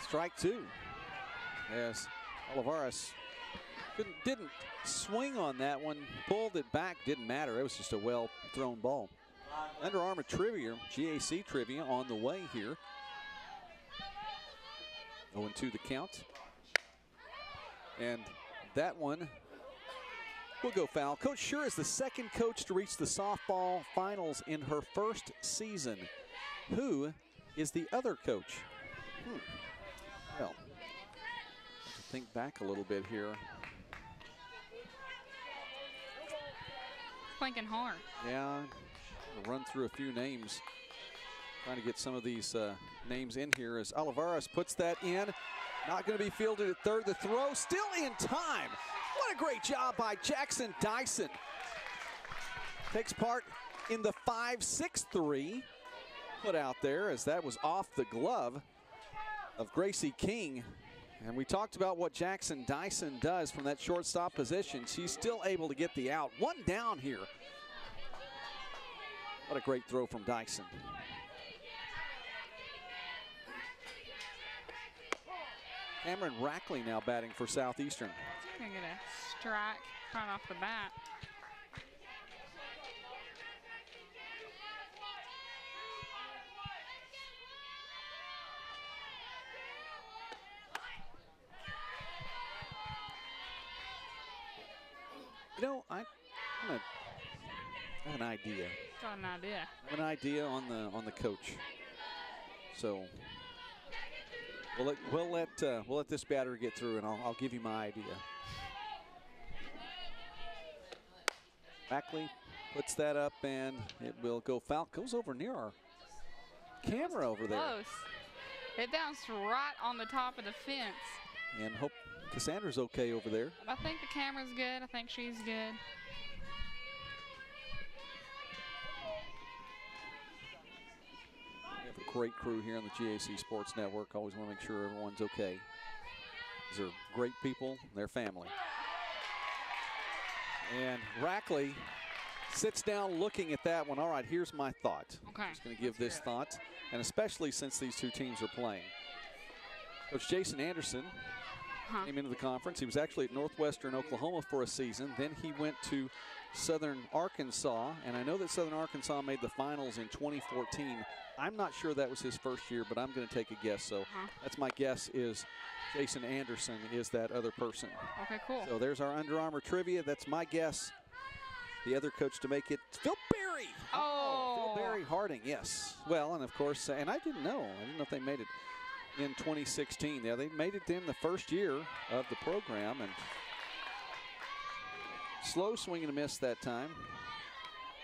Strike 2. Yes, Olivares didn't swing on that one, pulled it back, didn't matter. It was just a well-thrown ball. Under Armour trivia, GAC trivia on the way here. 0-2 the count. And that one will go foul. Coach Schur is the second coach to reach the softball finals in her first season. Who is the other coach? Well, think back a little bit here.
Thinking hard.
Yeah, I'll run through a few names. Trying to get some of these names in here as Olivares puts that in. Not going to be fielded at third. The throw still in time. What a great job by Jackson Dyson. Takes part in the 5-6-3 put out there as that was off the glove of Gracie King. And we talked about what Jackson Dyson does from that shortstop position. She's still able to get the out. One down here. What a great throw from Dyson. Cameron Rackley now batting for Southeastern.
Gonna get a strike right off the bat.
You know, I have an idea.
Got an idea.
I have an idea on the coach. So we'll let this batter get through, and I'll give you my idea. Rackley puts that up, and it will go foul. Goes over near our camera over there.
Close. It bounced right on the top of the fence.
And hope Cassandra's okay over there.
I think the camera's good. I think she's good.
We have a great crew here on the GAC Sports Network. Always want to make sure everyone's okay. These are great people, their family. And Rackley sits down looking at that one. All right, here's my thought.
Okay.
I'm just going to give this thought, and especially since these two teams are playing. Coach Jason Anderson came into the conference. He was actually at Northwestern Oklahoma for a season. Then he went to Southern Arkansas, and I know that Southern Arkansas made the finals in 2014. I'm not sure that was his first year, but I'm going to take a guess. So that's my guess is Jason Anderson is that other person.
Okay, cool.
So there's our Under Armour trivia. That's my guess. The other coach to make it, Phil Berry.
Oh.
Phil Berry Harding, yes. Well, and of course, and I didn't know. I didn't know if they made it in 2016. Yeah, they made it in the first year of the program, and slow swing and a miss that time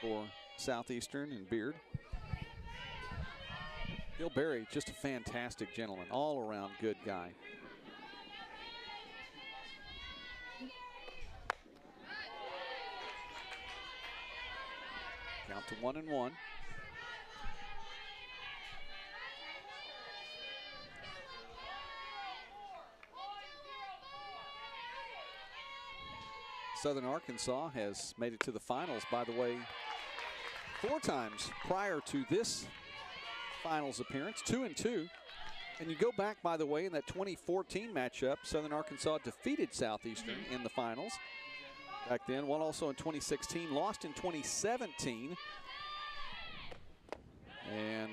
for Southeastern and Beard. Phil Berry, just a fantastic gentleman, all-around good guy. Count to 1-1. Southern Arkansas has made it to the finals, by the way, 4 times prior to this finals appearance, 2-2. And you go back, by the way, in that 2014 matchup, Southern Arkansas defeated Southeastern in the finals back then. Won also in 2016, lost in 2017, and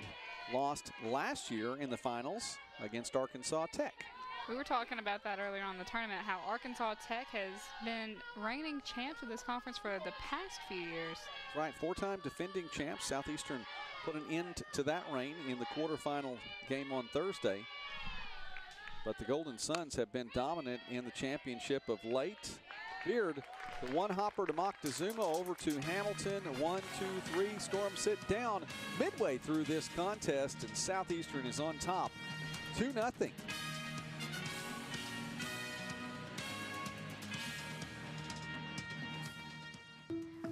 lost last year in the finals against Arkansas Tech.
We were talking about that earlier on in the tournament, how Arkansas Tech has been reigning champs of this conference for the past few years.
Right, 4-time defending champs. Southeastern put an end to that reign in the quarterfinal game on Thursday. But the Golden Suns have been dominant in the championship of late. Beard, the one hopper to Moctezuma over to Hamilton. 1, 2, 3, Storm sit down midway through this contest, and Southeastern is on top, 2-0.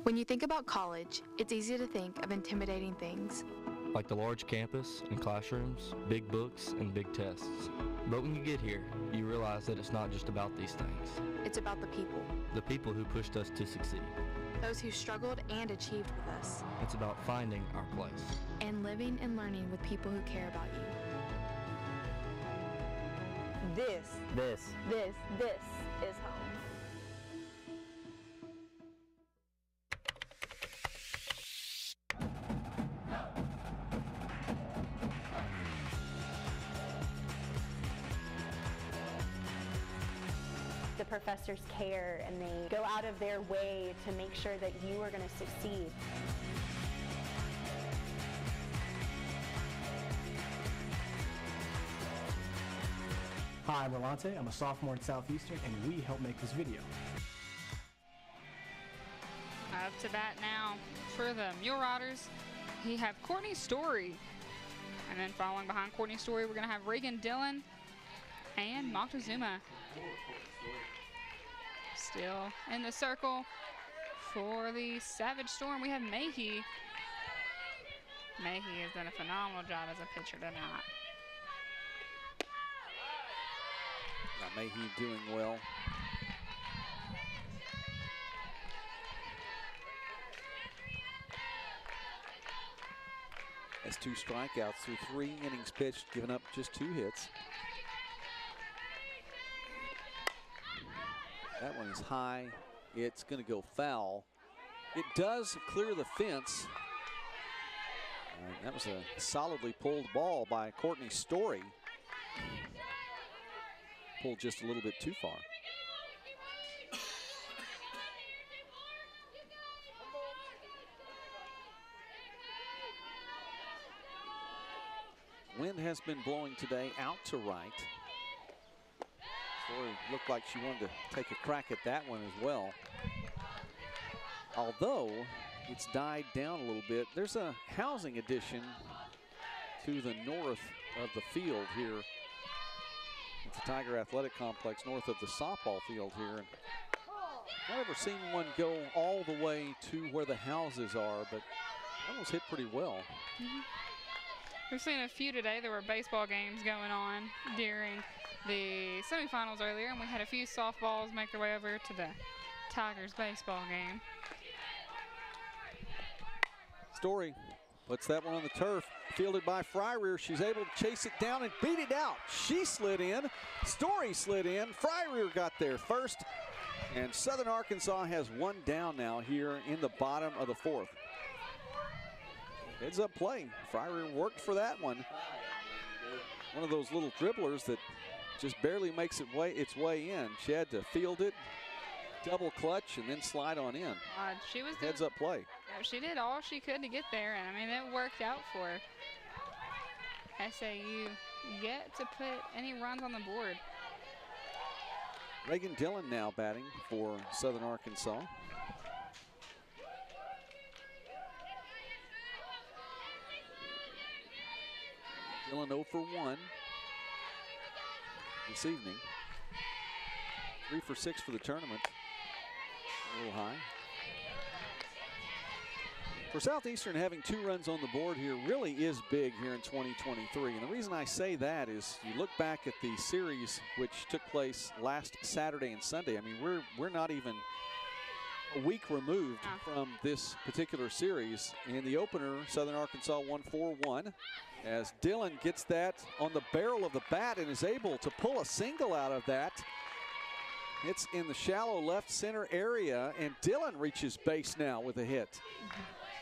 When you think about college, it's easy to think of intimidating things.
Like the large campus and classrooms, big books, and big tests. But when you get here, you realize that it's not just about these things.
It's about the people.
The people who pushed us to succeed.
Those who struggled and achieved with us.
It's about finding our place.
And living and learning with people who care about you.
This is home. The professors care and they go out of their way to make sure that you are going to succeed.
Hi, I'm Rolante. I'm a sophomore at Southeastern, and we help make this video.
Up to bat now for the Mule Riders. We have Courtney Story. And then following behind Courtney Story, we're going to have Reagan Dillon and Moctezuma. Still in the circle for the Savage Storm, we have Mahee. Mahee has done a phenomenal job as a pitcher tonight.
Mahee doing well. Has 2 strikeouts through 3 innings pitched, giving up just 2 hits. That one is high. It's going to go foul. It does clear the fence. And that was a solidly pulled ball by Courtney Story. Pulled just a little bit too far. Wind has been blowing today out to right. Story looked like she wanted to take a crack at that one as well. Although it's died down a little bit. There's a housing addition to the north of the field here at the Tiger Athletic Complex, north of the softball field here. And I've never seen one go all the way to where the houses are, but that was hit pretty well.
We've seen a few today. There were baseball games going on during the semifinals earlier, and we had a few softballs make their way over to the Tigers baseball game.
Story puts that one on the turf, fielded by Fryrear. She's able to chase it down and beat it out. She slid in, Story slid in, Fryrear got there first, And Southern Arkansas has one down now here in the bottom of the fourth. Heads up play. Fryer worked for that one. One of those little dribblers that just barely makes its way in. She had to field it, double clutch, and then slide on in.
She was
heads up play.
Yeah, she did all she could to get there, and I mean, it worked out for her. SAU yet to put any runs on the board.
Reagan Dillon now batting for Southern Arkansas. Dillon 0 for 1 this evening. 3 for 6 for the tournament. A little high. For Southeastern, having 2 runs on the board here really is big here in 2023. And the reason I say that is you look back at the series which took place last Saturday and Sunday. I mean, we're not even a week removed from this particular series. In the opener, Southern Arkansas won 4-1. As Dillon gets that on the barrel of the bat and is able to pull a single out of that. It's in the shallow left center area, and Dillon reaches base now with a hit.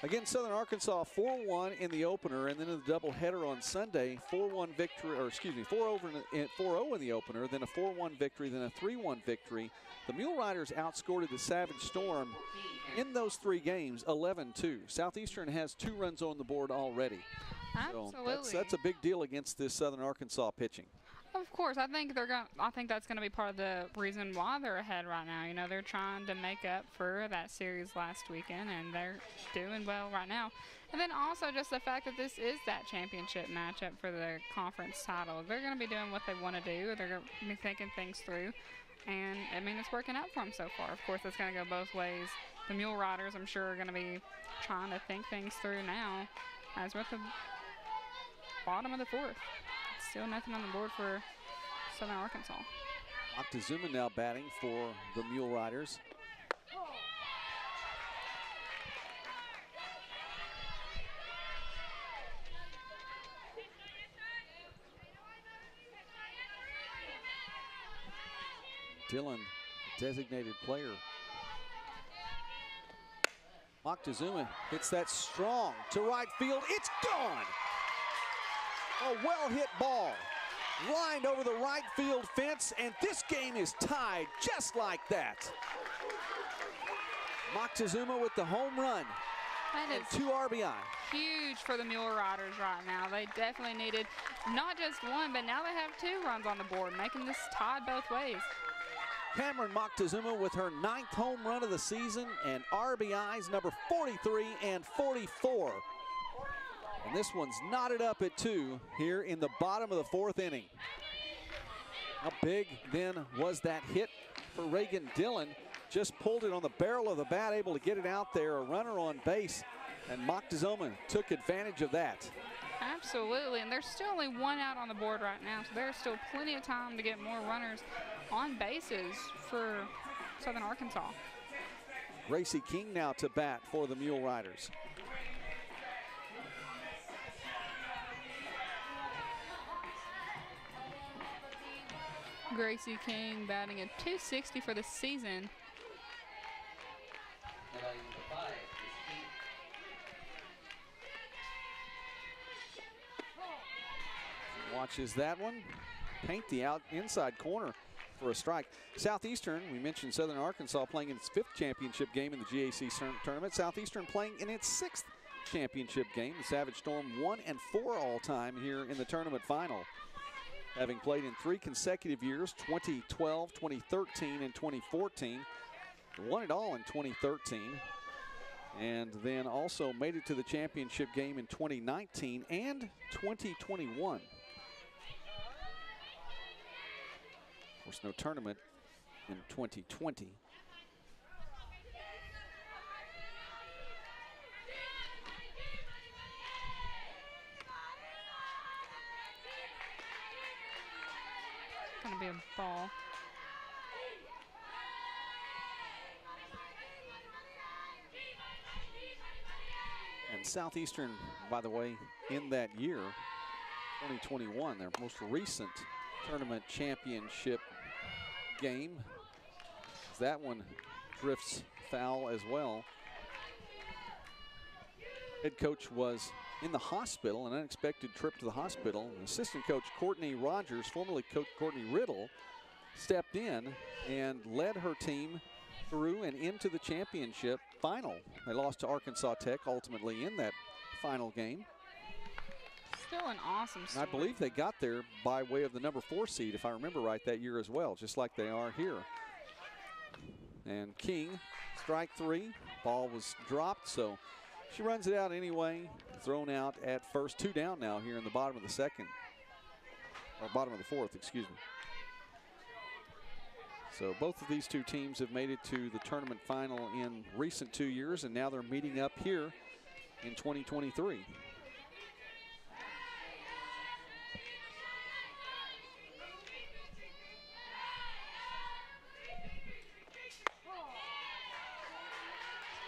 Again, Southern Arkansas 4-1 in the opener, and then in the doubleheader on Sunday, 4-1 victory, or excuse me, 4-0 in the opener, then a 4-1 victory, then a 3-1 victory. The Mule Riders outscored the Savage Storm in those 3 games, 11-2. Southeastern has 2 runs on the board already.
Absolutely.
So that's a big deal against this Southern Arkansas pitching.
Of course, I think that's going to be part of the reason why they're ahead right now. You know, they're trying to make up for that series last weekend, and they're doing well right now. And then also just the fact that this is that championship matchup for the conference title. They're going to be doing what they want to do. They're going to be thinking things through. And, I mean, it's working out for them so far. Of course, it's going to go both ways. The Mule Riders, I'm sure, are going to be trying to think things through now as we're at the bottom of the fourth. Still nothing on the board for Southern Arkansas.
Moctezuma now batting for the Mule Riders. Dillon, designated player. Moctezuma hits that strong to right field. It's gone! A well-hit ball, lined over the right field fence, and this game is tied just like that. Moctezuma with the home run and 2 RBI.
Huge for the Mule Riders right now. They definitely needed not just 1, but now they have 2 runs on the board, making this tied both ways.
Cameron Moctezuma with her 9th home run of the season, and RBIs number 43 and 44. And this one's knotted up at 2 here in the bottom of the 4th inning. How big then was that hit for Reagan Dillon? Just pulled it on the barrel of the bat, able to get it out there, a runner on base, and Moctezuma took advantage of that.
Absolutely, and there's still only 1 out on the board right now, so there's still plenty of time to get more runners on bases for Southern Arkansas.
Gracie King now to bat for the Mule Riders.
Gracie King batting at .260 for the season.
Watches that one. Paint the inside corner for a strike. Southeastern, we mentioned Southern Arkansas playing in its 5th championship game in the GAC tournament. Southeastern playing in its 6th championship game. The Savage Storm 1-4 all time here in the tournament final, having played in 3 consecutive years, 2012, 2013, and 2014. Won it all in 2013. And then also made it to the championship game in 2019 and 2021. Of course, no tournament in 2020.
Gonna be a ball.
And Southeastern, by the way, in that year, 2021, their most recent tournament championship game, that one drifts foul as well. Head coach was in the hospital, an unexpected trip to the hospital. Assistant coach Courtney Rogers, formerly coach Courtney Riddle, stepped in and led her team through and into the championship final. They lost to Arkansas Tech ultimately in that final game.
Still an awesome story.
And I believe they got there by way of the number 4 seed, if I remember right, that year as well, just like they are here. And King, strike 3. Ball was dropped, so she runs it out anyway. Thrown out at first. 2 down now here in the bottom of the second. Or bottom of the fourth, excuse me. So both of these two teams have made it to the tournament final in recent 2 years, and now they're meeting up here in 2023.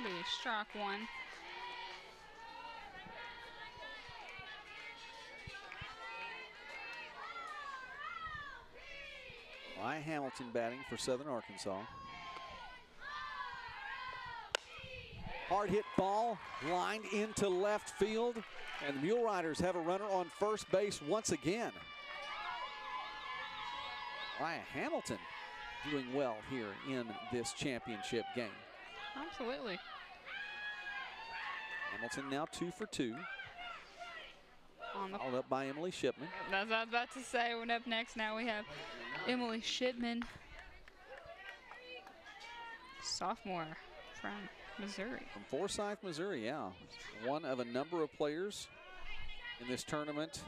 Be strike 1.
Ryan Hamilton batting for Southern Arkansas. Hard hit ball lined into left field, and the Mule Riders have a runner on first base once again. Ryan Hamilton doing well here in this championship game.
Absolutely.
Hamilton now 2 for 2. Followed up by Emily Shipman.
That's what I was about to say. We're up next now. We have Emily Shipman, sophomore from Missouri.
From Forsyth, Missouri, yeah. One of a number of players in this tournament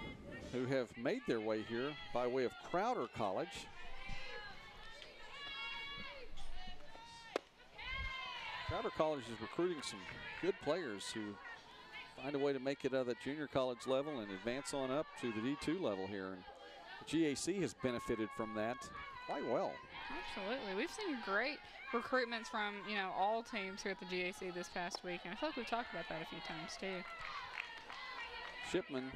who have made their way here by way of Crowder College. Crowder College is recruiting some good players who find a way to make it out of that junior college level and advance on up to the D2 level here. And the GAC has benefited from that quite well.
Absolutely. We've seen great recruitments from, all teams here at the GAC this past week. And I feel like we've talked about that a few times too.
Shipman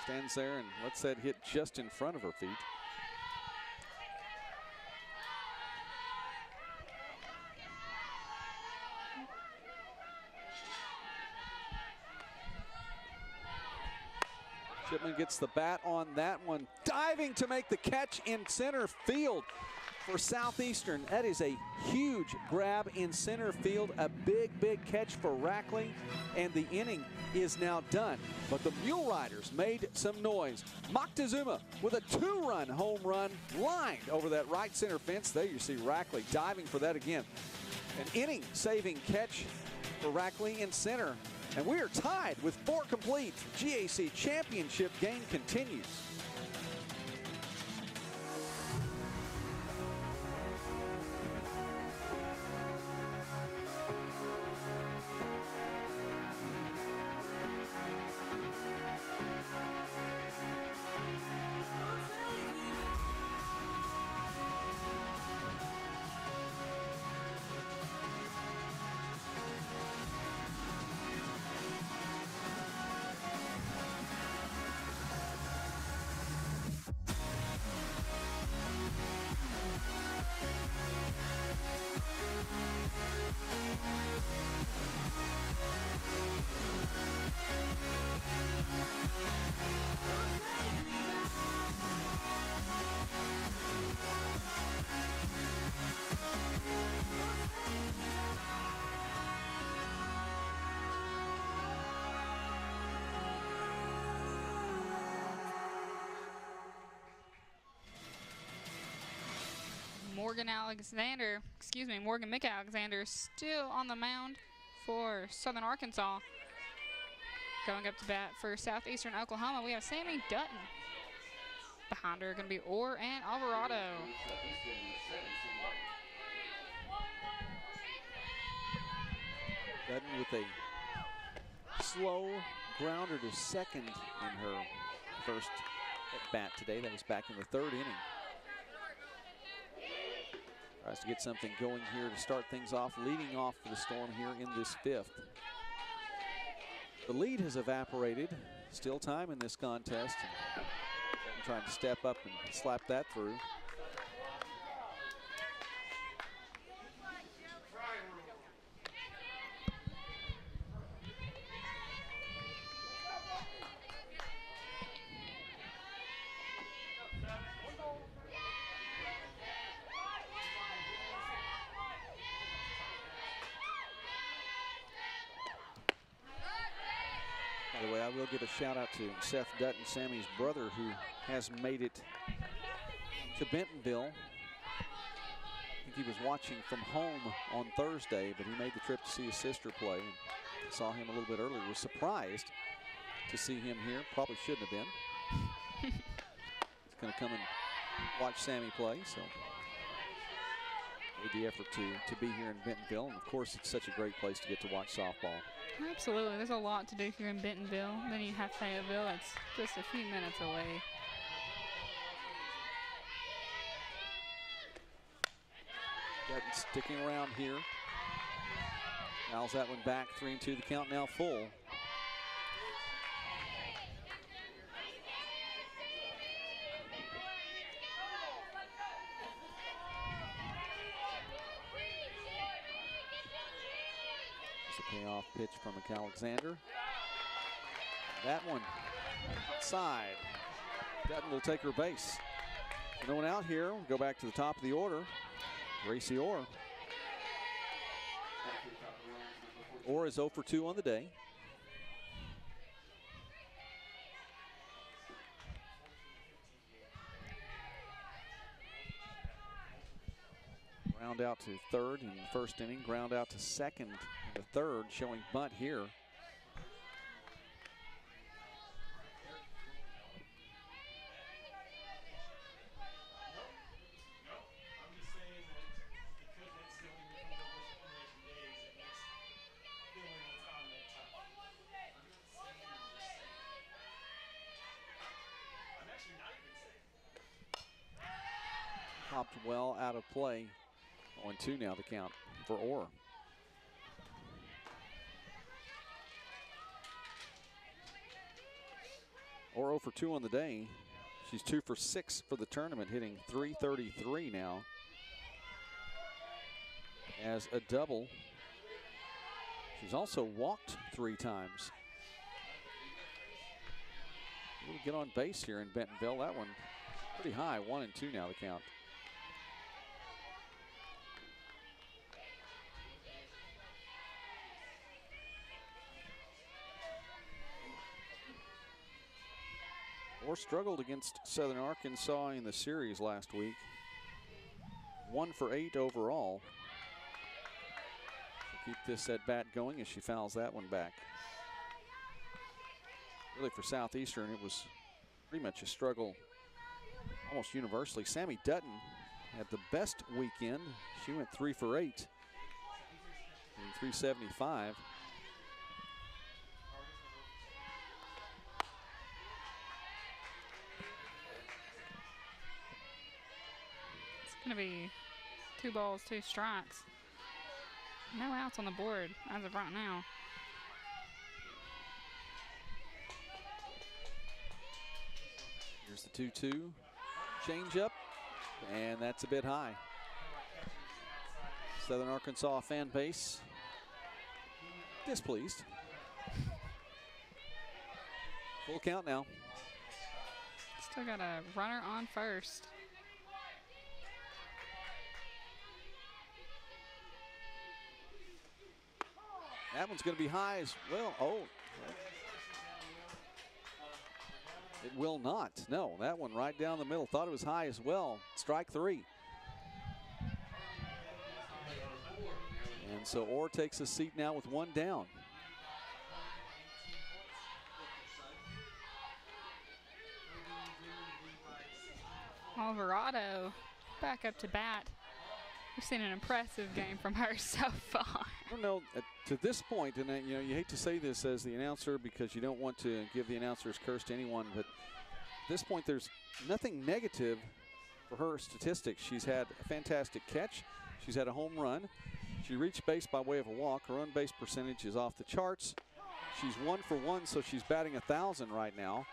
stands there and lets that hit just in front of her feet. Shipman gets the bat on that one, diving to make the catch in center field for Southeastern. That is a huge grab in center field, a big, big catch for Rackley, and the inning is now done. But the Mule Riders made some noise. Moctezuma with a 2-run home run lined over that right center fence. There you see Rackley diving for that again. An inning-saving catch for Rackley in center. And we are tied with 4 complete. GAC championship game continues.
Morgan McAlexander still on the mound for Southern Arkansas. Going up to bat for Southeastern Oklahoma, we have Sammy Dutton. Behind her going to be Orr and Alvarado.
Dutton with a slow grounder to second in her first at bat today. That was back in the 3rd inning. Tries to get something going here to start things off, leading off for the Storm here in this 5th. The lead has evaporated. Still time in this contest. I'm trying to step up and slap that through. give a shout out to Seth Dutton, Sammy's brother, who has made it to Bentonville. I think he was watching from home on Thursday, but he made the trip to see his sister play. And saw him a little bit earlier. Was surprised to see him here. Probably shouldn't have been. He's going to come and watch Sammy play. So made the effort to be here in Bentonville. And of course, it's such a great place to get to watch softball.
Absolutely. There's a lot to do here in Bentonville. Then you have Fayetteville. It's just a few minutes away.
Dutton sticking around here. Fouls that one back. 3-2. The count now full. It's a payoff pitch from McAlexander. That one outside. Dutton will take her base. No one out here. We'll go back to the top of the order. Gracie Orr. Orr is 0 for 2 on the day. Ground out to third in the first inning. Ground out to second in the third, showing bunt here. Popped well out of play. 0-2 now the count for Orr. Orr 0 for 2 on the day. She's 2 for 6 for the tournament, hitting .333 now. As a double. She's also walked 3 times. We'll get on base here in Bentonville. That one pretty high, 1-2 now the count. Orr struggled against Southern Arkansas in the series last week. 1 for 8 overall. She'll keep this at bat going as she fouls that one back. Really for Southeastern, it was pretty much a struggle almost universally. Sammy Dutton had the best weekend. She went 3 for 8 in .375.
Going to be 2 balls, 2 strikes. No outs on the board as of right now.
Here's the 2-2 change up, and that's a bit high. Southern Arkansas fan base displeased. Full count now.
Still got a runner on first.
That one's going to be high as well. Oh, it will not. No, that one right down the middle. Thought it was high as well. Strike 3. And so Orr takes a seat now with 1 down.
Alvarado back up to bat. We've seen an impressive game from her so far.
I don't know, to this point, and you know, you hate to say this as the announcer because you don't want to give the announcer's curse to anyone, but at this point there's nothing negative for her statistics. She's had a fantastic catch. She's had a home run. She reached base by way of a walk. Her on-base percentage is off the charts. She's 1 for 1, so she's batting 1,000 right now.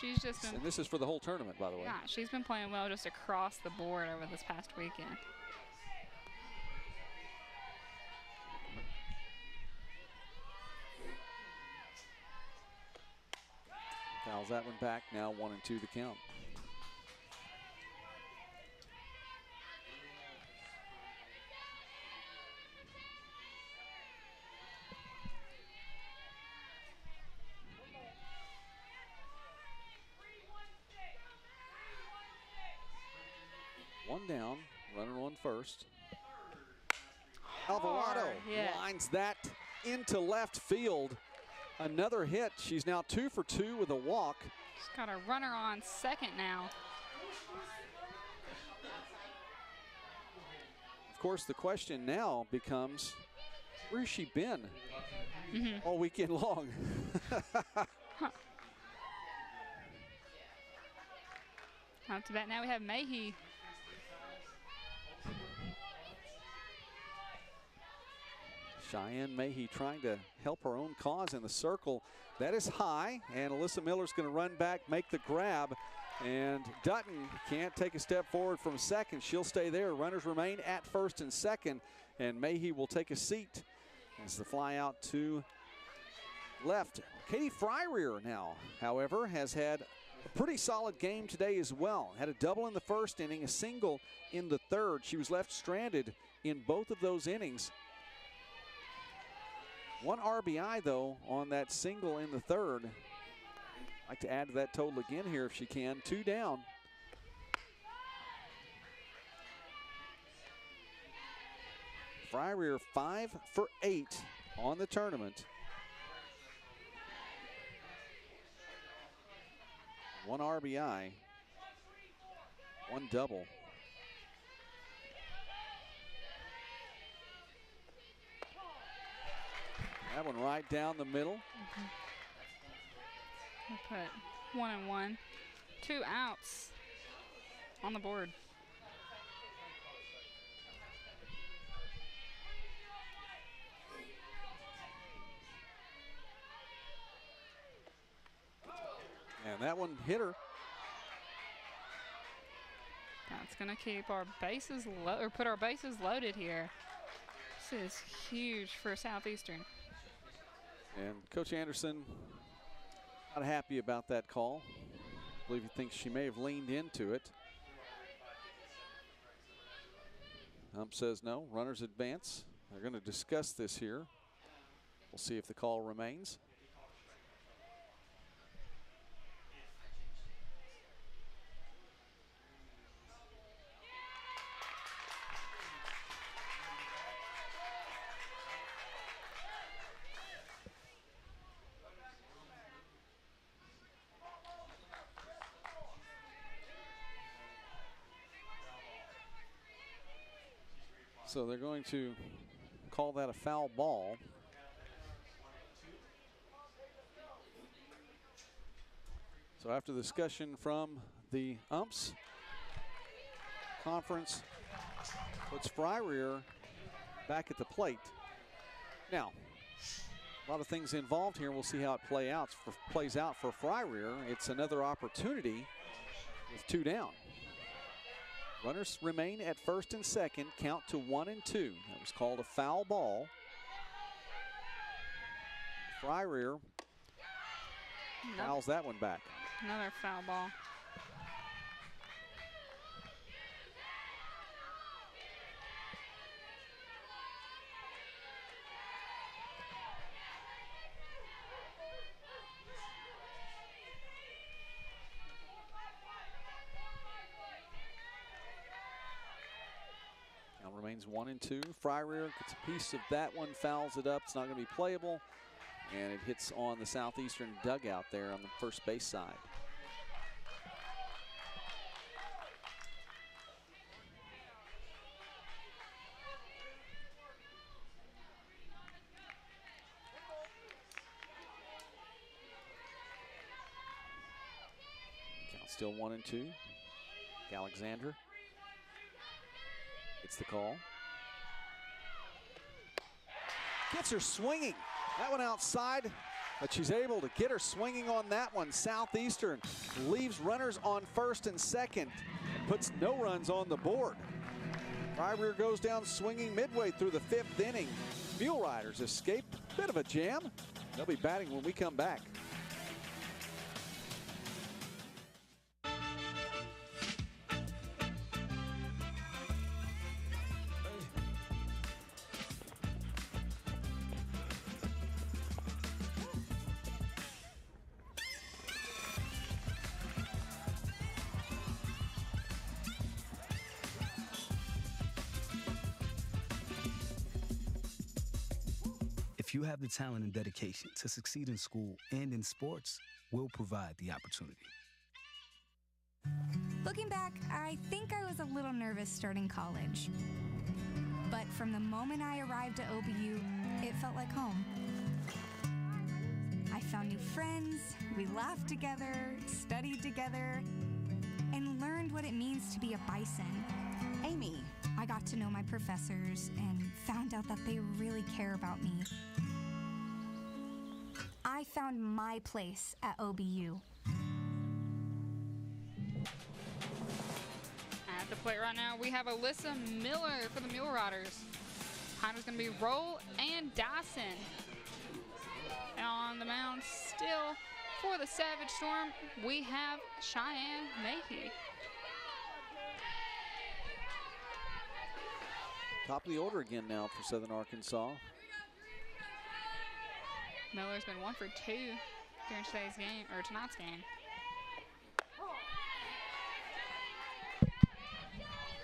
She's just been,
and this is for the whole tournament, by the way.
Yeah, she's been playing well just across the board over this past weekend.
Fouls that one back, now 1-2 the count. One down, runner on first. Alvarado lines that into left field. Another hit. She's now 2 for 2 with a walk.
She's got a runner on second now.
Of course, the question now becomes, where's she been all weekend long?
Up to bat now we have Mayhe.
Cheyenne Mayhe trying to help her own cause in the circle. That is high, and Alyssa Miller's going to run back, make the grab, and Dutton can't take a step forward from second. She'll stay there. Runners remain at first and second, and Mayhe will take a seat as the fly out to left. Katie Fryrear now, however, has had a pretty solid game today as well. Had a double in the first inning, a single in the third. She was left stranded in both of those innings. 1 RBI, though, on that single in the third. Like to add to that total again here if she can. 2 down. Fryrear 5 for 8 on the tournament. 1 RBI, 1 double. That one right down the middle.
We put 1 and 1. 2 outs on the board.
And that one hit her.
That's going to keep our bases or put our bases loaded here. This is huge for Southeastern.
And Coach Anderson not happy about that call. I believe he thinks she may have leaned into it. Ump says no, runners advance. They're going to discuss this here. We'll see if the call remains. So they're going to call that a foul ball. So after the discussion from the umps, conference puts Fryrear back at the plate. Now, a lot of things involved here. We'll see how it plays out for Fryrear. It's another opportunity with 2 down. Runners remain at first and second, count to 1 and 2. That was called a foul ball. Fryrear fouls that one back.
Another foul ball.
Remains 1 and 2. Fryrear gets a piece of that one, fouls it up. It's not going to be playable, and it hits on the Southeastern dugout there on the first base side. Count still 1 and 2. Alexander gets the call. Gets her swinging. That one outside, but she's able to get her swinging on that one. Southeastern leaves runners on first and second and puts no runs on the board. Fryrear goes down swinging midway through the 5th inning. Mule Riders escape. Bit of a jam. They'll be batting when we come back.
If you have the talent and dedication to succeed in school and in sports, we'll provide the opportunity.
Looking back, I think I was a little nervous starting college. But from the moment I arrived at OBU, it felt like home. I found new friends, we laughed together, studied together, and learned what it means to be a Bison. Amy. I got to know my professors and found out that they really care about me. I found my place at OBU.
At the plate right now, we have Alyssa Miller for the Mule Riders. Behind is going to be Roll and Dyson. And on the mound still for the Savage Storm, we have Cheyenne Mayhew.
Top of the order again now for Southern Arkansas.
Miller's been 1 for 2 during today's game, or tonight's game.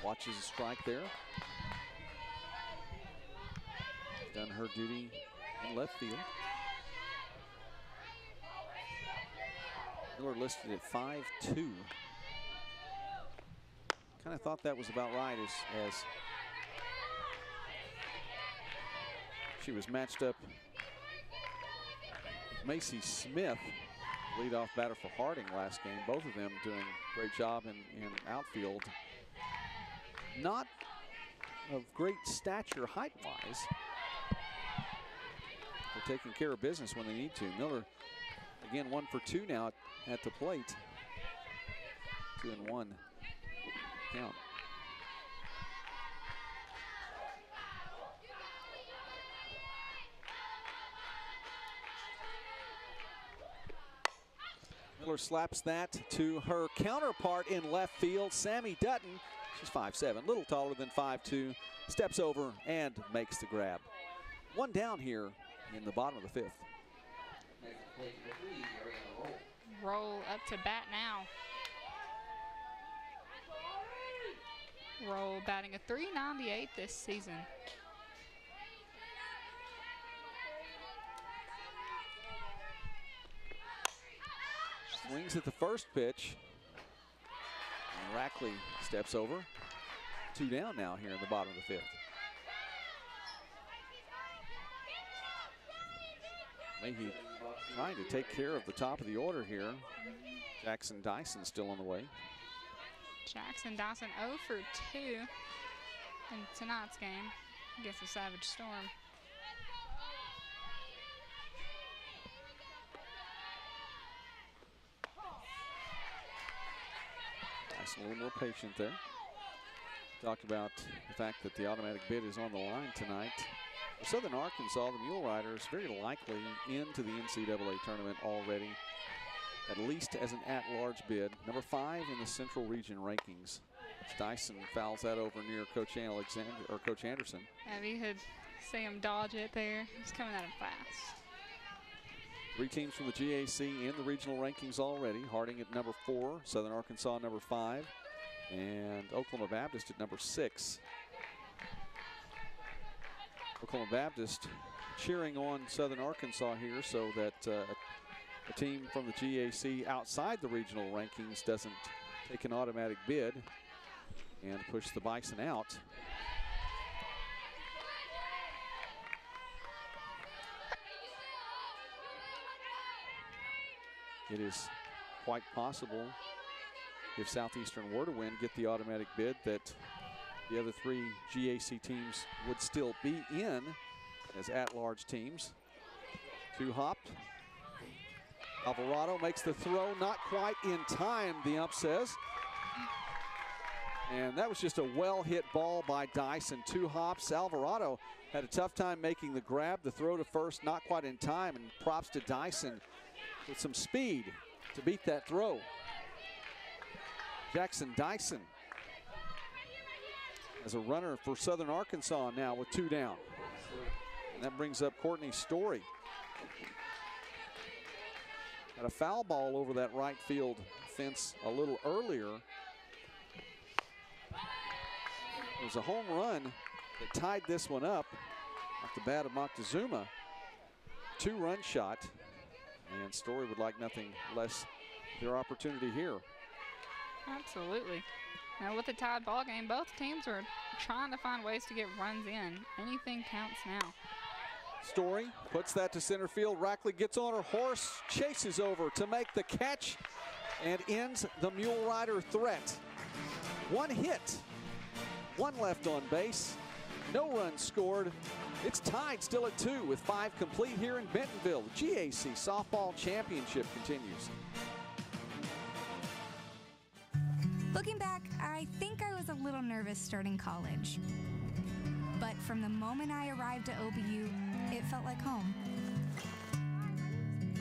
Watches a strike there. Done her duty in left field. Miller listed at 5'2". Kind of thought that was about right as she was matched up with Macy Smith, leadoff batter for Harding last game. Both of them doing a great job in outfield. Not of great stature height-wise. They're taking care of business when they need to. Miller, again, 1 for 2 now at the plate. 2-1 count. Miller slaps that to her counterpart in left field, Sammy Dutton. She's 5'7", little taller than 5'2", steps over and makes the grab. One down here in the bottom of the 5th.
Roll up to bat now. Roll batting a .398 this season.
Swings at the first pitch. And Rackley steps over. 2 down now here in the bottom of the 5th. Mayhew trying to take care of the top of the order here. Jackson Dyson still on the way.
Jackson Dyson 0 for 2 in tonight's game against the Savage Storm.
Dyson a little more patient there. Talked about the fact that the automatic bid is on the line tonight. For Southern Arkansas, the Mule Riders very likely into the NCAA tournament already, at least as an at-large bid. Number 5 in the Central Region rankings. Dyson fouls that over near Coach Anderson.
Have you could see him dodge it there? He's coming at him fast.
3 teams from the GAC in the regional rankings already. Harding at number 4, Southern Arkansas number 5, and Oklahoma Baptist at number 6. Oklahoma Baptist cheering on Southern Arkansas here so that a team from the GAC outside the regional rankings doesn't take an automatic bid and push the Bison out. It is quite possible, if Southeastern were to win, get the automatic bid, that the other 3 GAC teams would still be in as at-large teams. 2 hopped. Alvarado makes the throw, not quite in time, the ump says. And that was just a well-hit ball by Dyson. 2 hops. Alvarado had a tough time making the grab. The throw to first, not quite in time, and props to Dyson with some speed to beat that throw. Jackson Dyson as a runner for Southern Arkansas now with 2 down. And that brings up Courtney Story. Had a foul ball over that right field fence a little earlier. It was a home run that tied this one up off the bat of Moctezuma. 2-run shot. And Story would like nothing less their opportunity here.
Absolutely. Now with the tied ball game, both teams are trying to find ways to get runs in. Anything counts now.
Story puts that to center field. Rackley gets on her horse, chases over to make the catch, and ends the Mule Rider threat. 1 hit, 1 left on base, no runs scored. It's tied still at 2 with 5 complete here in Bentonville. The GAC Softball Championship continues.
Looking back, I think I was a little nervous starting college. But from the moment I arrived at OBU, it felt like home.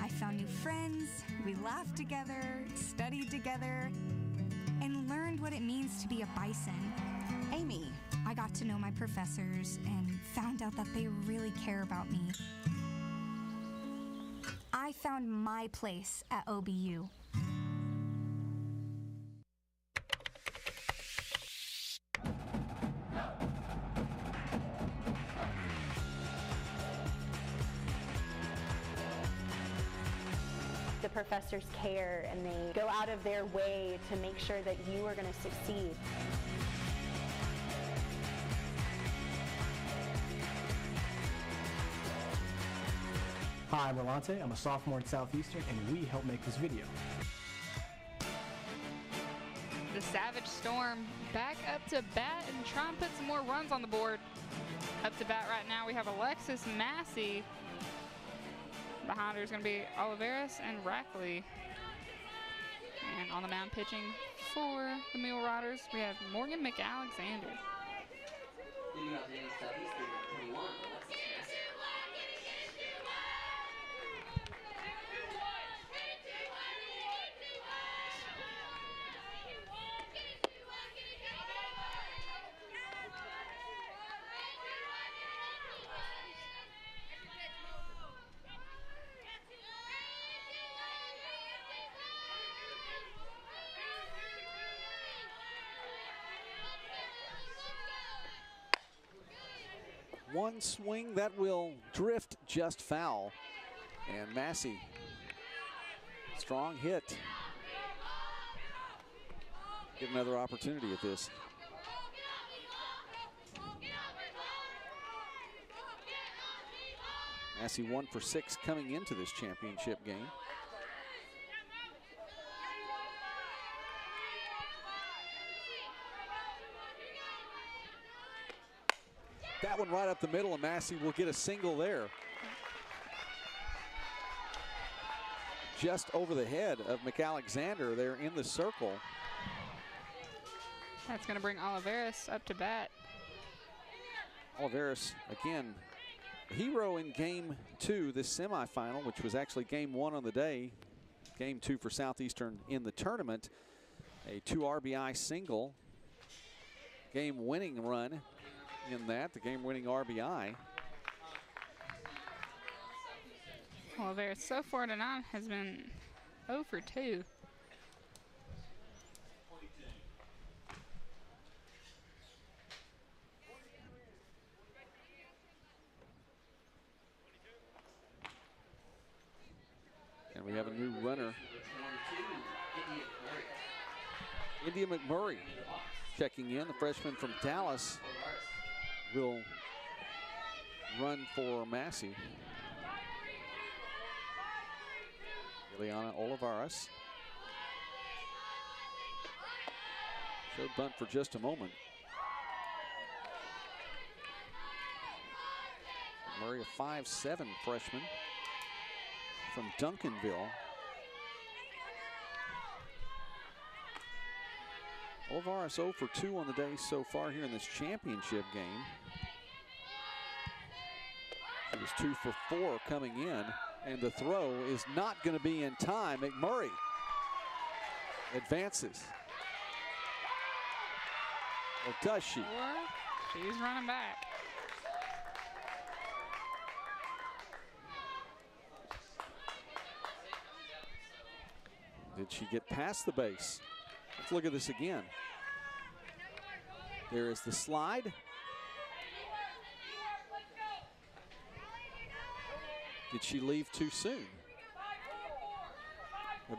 I found new friends, we laughed together, studied together, and learned what it means to be a Bison. Amy. I got to know my professors and found out that they really care about me. I found my place at OBU.
The professors care and they go out of their way to make sure that you are going to succeed.
Hi, I'm Rolante. I'm a sophomore at Southeastern, and we help make this video.
The Savage Storm back up to bat and try and put some more runs on the board. Up to bat right now, we have Alexis Massey. Behind her is going to be Oliveras and Rackley. And on the mound pitching for the Mule Riders, we have Morgan McAlexander.
Leading up to Southeastern 21, Alexis Massey.
One swing that will drift just foul. And Massey, strong hit. Get another opportunity at this. Massey 1 for 6 coming into this championship game. That one right up the middle, and Massey will get a single there. Just over the head of McAlexander there in the circle.
That's going to bring Oliveras up to bat.
Oliveras, again, hero in game 2, this semifinal, which was actually game 1 on the day. Game 2 for Southeastern in the tournament. A 2 RBI single. Game winning run in that, the game-winning RBI.
Oliveras so far tonight has been 0 for 2.
And we have a new runner. India McMurray checking in, the freshman from Dallas. Will run for Massey. Ileana Olivares. Showed bunt for just a moment. Murray, a 5'7" freshman from Duncanville. Olivares 0 for 2 on the day so far here in this championship game. He was 2 for 4 coming in, and the throw is not going to be in time. McMurray advances. Or does she?
She's running back.
Did she get past the base? Let's look at this again. There is the slide. did she leave too soon?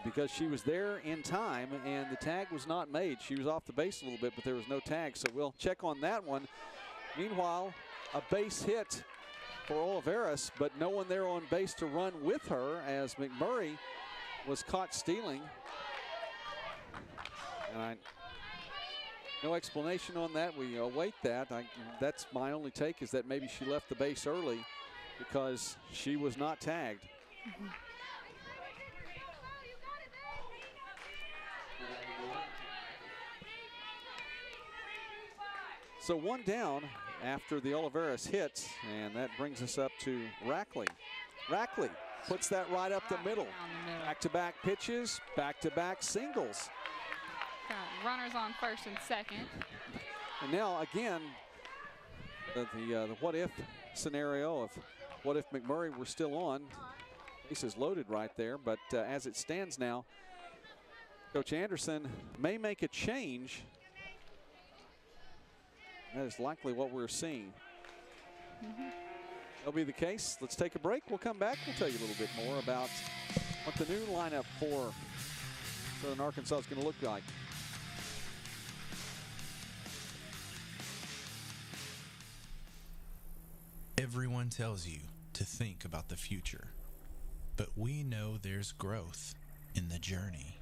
Because she was there in time and the tag was not made. She was off the base a little bit, but there was no tag, so we'll check on that one. Meanwhile, a base hit for Oliveras, but no one there on base to run with her as McMurray was caught stealing. And no explanation on that. We await that. That's my only take, is that maybe she left the base early because she was not tagged. So one down after the Oliveras hits, and that brings us up to Rackley. Rackley puts that right up the middle. Back-to-back pitches, back-to-back singles.
Got runners on first and second.
And now again, the what-if scenario of what if McMurray were still on. Bases loaded right there, but as it stands now, Coach Anderson may make a change. That is likely what we're seeing. That'll be the case. Let's take a break. We'll come back. We'll tell you a little bit more about what the new lineup for Southern Arkansas is going to look like.
Everyone tells you to think about the future, but we know there's growth in the journey.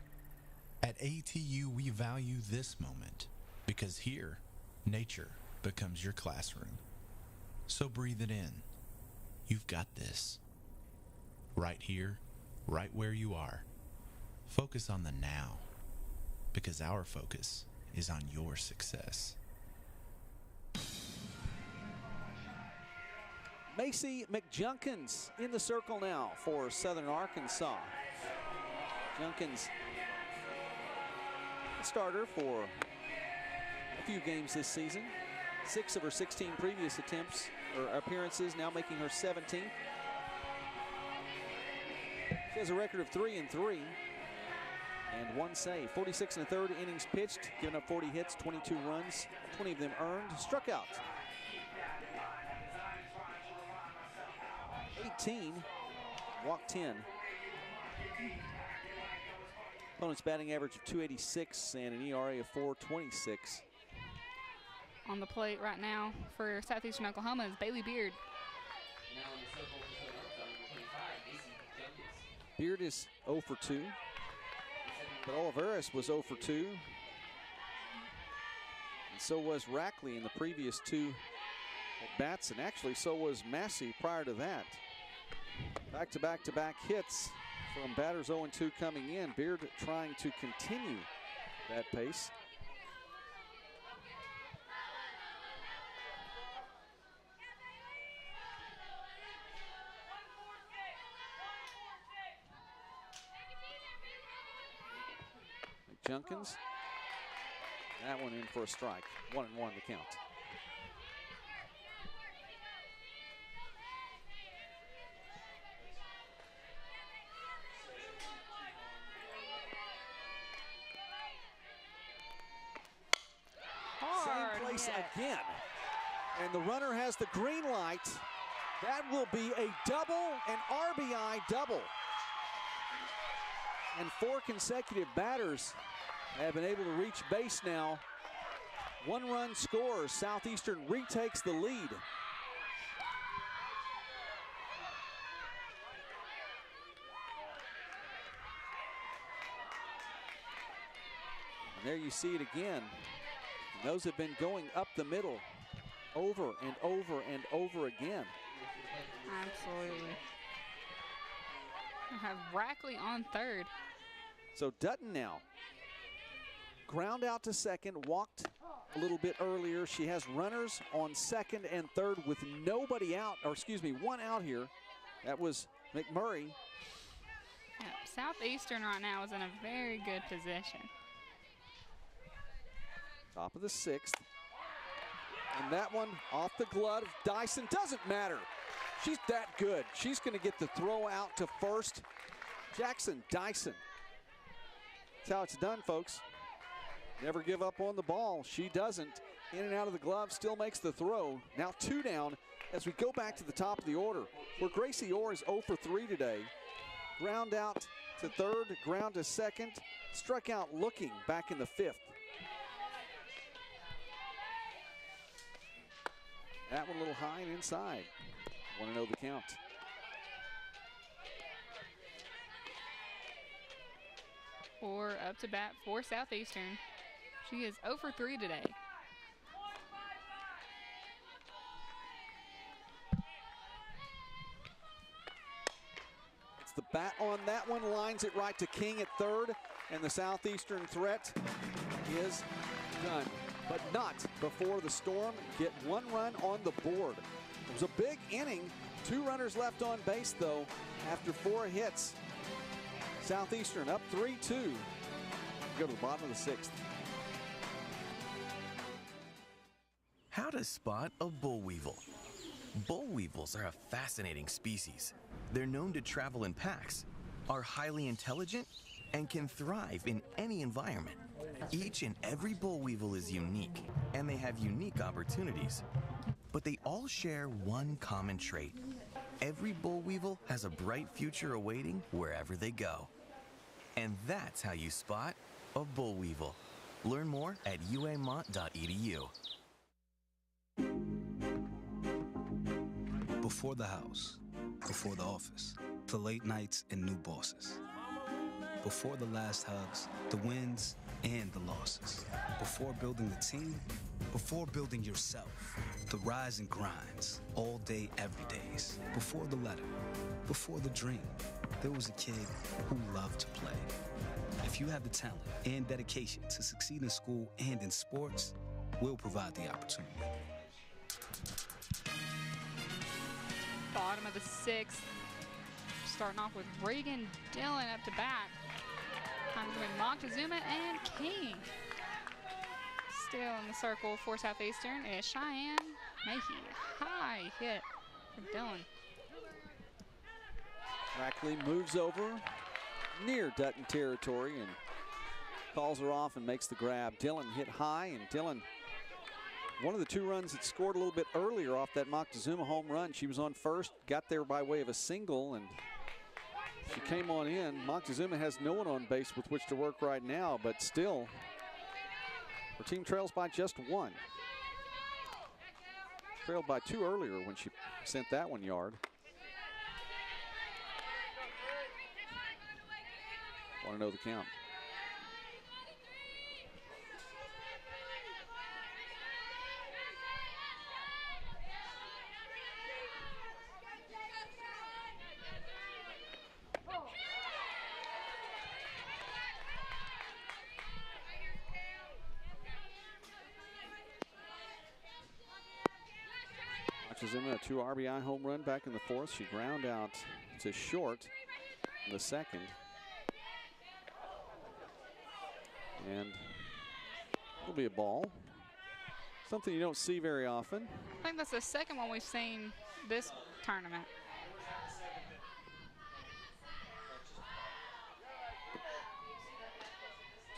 At ATU, we value this moment because here, nature becomes your classroom. So breathe it in. You've got this. Right here, right where you are. Focus on the now, because our focus is on your success.
Macy McJunkins in the circle now for Southern Arkansas. Junkins, starter for a few games this season. 6 of her 16 previous attempts or appearances, now making her 17th. She has a record of 3-3 and 1 save. 46 1/3 innings pitched, giving up 40 hits, 22 runs, 20 of them earned. Struck out 18, walked 10. Opponent's batting average of 286 and an ERA of 4.26.
On the plate right now for Southeastern Oklahoma is Bailey Beard.
Beard is 0 for 2. But Oliveras was 0 for 2. And so was Rackley in the previous 2 at-bats, and actually so was Massey prior to that. Back-to-back-to-back hits from batters 0-2 coming in. Beard trying to continue that pace. Junkins, that one in for a strike. 1-1 the count. Same place again. And the runner has the green light. That will be a double, an RBI double. And 4 consecutive batters have been able to reach base now. 1-run scores. Southeastern retakes the lead. And there you see it again. And those have been going up the middle over and over and over again.
Absolutely. I have Rackley on third.
So Dutton now. Ground out to second, walked a little bit earlier. She has runners on second and third with nobody out, or excuse me, 1 out here. That was McMurray.
Yeah, Southeastern right now is in a very good position.
Top of the 6th. And that one off the glove of Dyson. Doesn't matter. She's that good. She's going to get the throw out to first. Jackson Dyson. That's how it's done, folks. Never give up on the ball. She doesn't. In and out of the glove, still makes the throw. Now 2 down as we go back to the top of the order, where Gracie Orr is 0 for 3 today. Ground out to third, ground to second, struck out looking back in the 5th. That one a little high and inside. Want to know the count.
Orr up to bat for Southeastern. She is 0 for 3 today.
It's the bat on that one, lines it right to King at third, and the Southeastern threat is done. But not before the Storm get 1 run on the board. It was a big inning. 2 runners left on base, though, after 4 hits. Southeastern up 3-2. Go to the bottom of the 6th.
How to spot a boll weevil. Boll weevils are a fascinating species. They're known to travel in packs, are highly intelligent, and can thrive in any environment. Each and every boll weevil is unique, and they have unique opportunities. But they all share one common trait. Every boll weevil has a bright future awaiting wherever they go. And that's how you spot a boll weevil. Learn more at uamont.edu.
Before the house, before the office, the late nights and new bosses. Before the last hugs, the wins and the losses. Before building the team, before building yourself, the rise and grinds, all day, every days. Before the letter, before the dream, there was a kid who loved to play. If you have the talent and dedication to succeed in school and in sports, we'll provide the opportunity.
Bottom of the 6th. Starting off with Reagan Dillon up to bat. Time's going to be Montezuma and King. Still in the circle for Southeastern is Cheyenne Mayhe. High hit from Dillon.
Rackley moves over near Dutton territory and calls her off and makes the grab. Dillon hit high, and Dillon, one of the 2 runs that scored a little bit earlier off that Moctezuma home run. She was on first, got there by way of a single, and she came on in. Moctezuma has no one on base with which to work right now, but still, her team trails by just 1. Trailed by 2 earlier when she sent that one yard. Want to know the count. Moctezuma, a 2 RBI home run back in the 4th. She ground out to short in the 2nd. And it'll be a ball. Something you don't see very often.
I think that's the second one we've seen this tournament.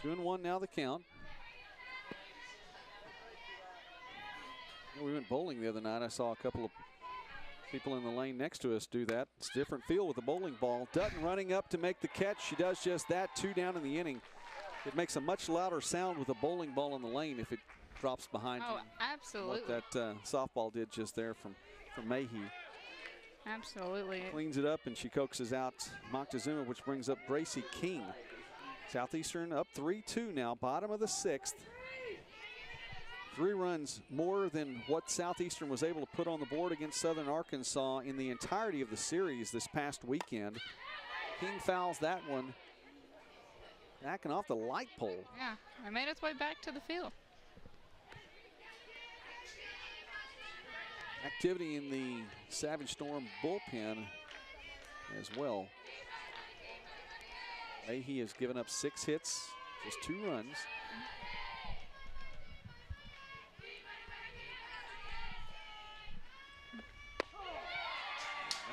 Two and one now the count. We went bowling the other night. I saw a couple of people in the lane next to us do that. It's a different feel with the bowling ball. Dutton running up to make the catch. She does just that. 2 down in the inning. It makes a much louder sound with a bowling ball in the lane if it drops behind you.
Oh, absolutely.
What that softball did just there from Mayhe.
Absolutely.
Cleans it up, and she coaxes out Moctezuma, which brings up Gracie King. Southeastern up 3-2 now, bottom of the 6th. 3 runs more than what Southeastern was able to put on the board against Southern Arkansas in the entirety of the series this past weekend. King fouls that one, backing off the light pole.
Yeah, it made its way back to the field.
Activity in the Savage Storm bullpen as well. Mayhe has given up 6 hits, just 2 runs.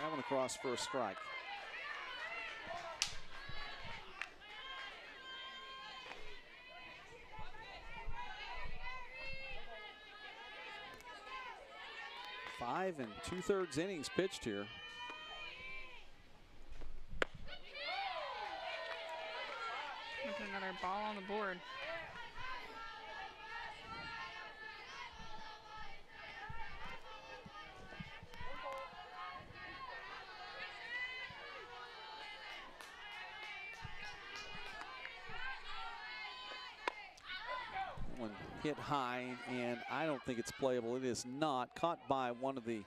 That one across for a strike. 5 2/3 innings pitched here.
Another ball on the board.
One hit high, and I don't think it's playable. It is not. Caught by one of the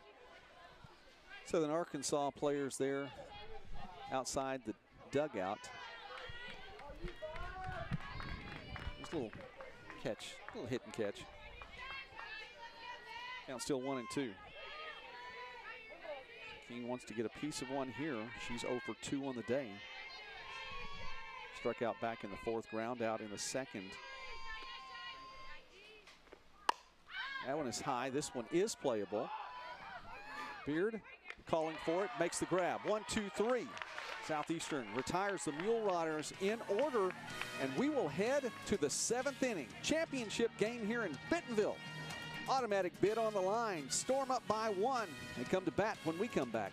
Southern Arkansas players there outside the dugout. Just a little catch, a little hit and catch. Count still 1-2. King wants to get a piece of one here. She's 0 for 2 on the day. Struck out back in the 4th, ground out in the 2nd. That one is high. This one is playable. Beard calling for it, makes the grab. 1, 2, 3. Southeastern retires the Mule Riders in order, and we will head to the 7th inning. Championship game here in Bentonville. Automatic bid on the line. Storm up by 1. They come to bat when we come back.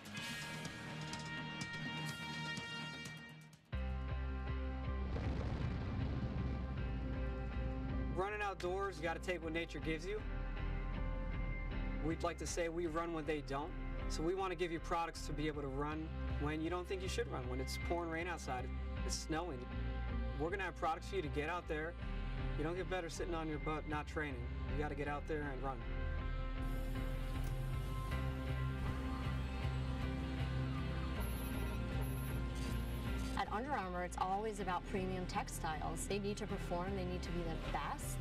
Running outdoors, you got to take what nature gives you. We'd like to say we run when they don't. So we want to give you products to be able to run when you don't think you should run, when it's pouring rain outside, it's snowing. We're going to have products for you to get out there. You don't get better sitting on your butt not training. You got to get out there and run.
At Under Armour, it's always about premium textiles. They need to perform, they need to be the best.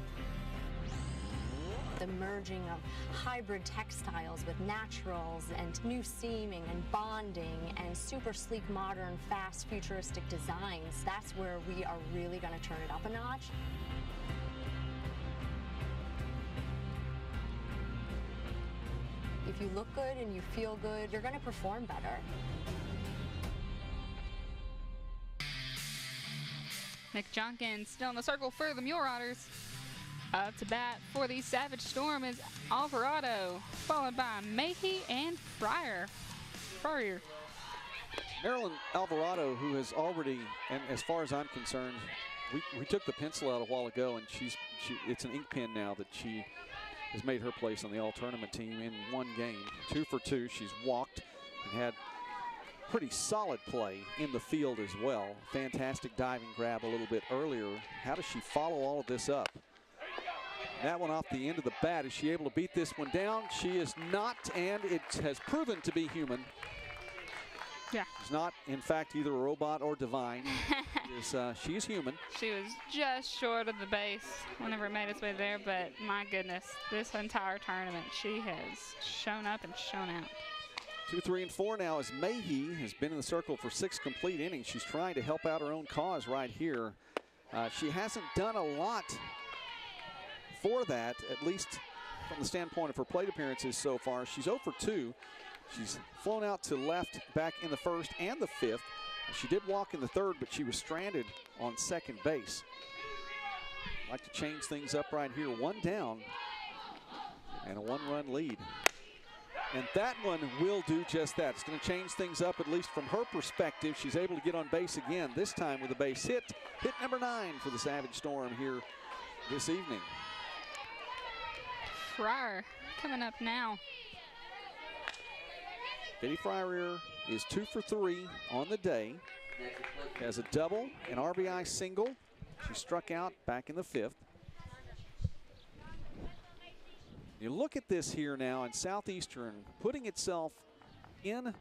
The merging of hybrid textiles with naturals and new seaming and bonding and super sleek, modern, fast, futuristic designs. That's where we are really going to turn it up a notch. If you look good and you feel good, you're going to perform better.
Nick Jenkins still in the circle for the Mule Riders. Up to bat for the Savage Storm is Alvarado, followed by Mahey and Fryer.
Marilyn Alvarado, who has already, and as far as I'm concerned, we took the pencil out a while ago, and it's an ink pen now that she has made her place on the all-tournament team in one game. 2 for 2. She's walked and had pretty solid play in the field as well. Fantastic diving grab a little bit earlier. How does she follow all of this up? That one off the end of the bat. Is she able to beat this one down? She is not, and it has proven to be human.
Yeah.
She's not, in fact, either a robot or divine. She's human.
She was just short of the base whenever it made its way there, but my goodness, this entire tournament, she has shown up and shown out.
2, 3, and 4 now as Mahey has been in the circle for 6 complete innings. She's trying to help out her own cause right here. She hasn't done a lot for that, at least from the standpoint of her plate appearances so far. She's 0 for 2. She's flown out to left back in the 1st and the 5th. She did walk in the 3rd, but she was stranded on 2nd base. Like to change things up right here. 1 down and a 1-run lead. And that one will do just that. It's going to change things up, at least from her perspective. She's able to get on base again, this time with a base hit. Hit number 9 for the Savage Storm here this evening.
Fryer coming up now.
Betty Fryer is 2 for 3 on the day. Has a double, an RBI single. She struck out back in the 5th. You look at this here now, and Southeastern putting itself in,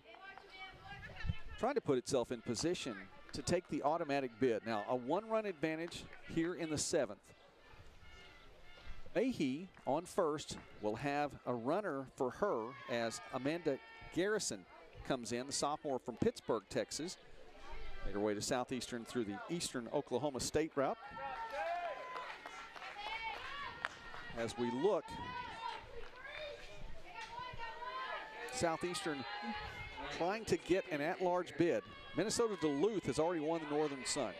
trying to put itself in position to take the automatic bid. Now, a 1-run advantage here in the 7th. Mahey on first will have a runner for her as Amanda Garrison comes in, the sophomore from Pittsburgh, Texas. Made her way to Southeastern through the Eastern Oklahoma State route. As we look, Southeastern trying to get an at-large bid. Minnesota Duluth has already won the Northern Sun.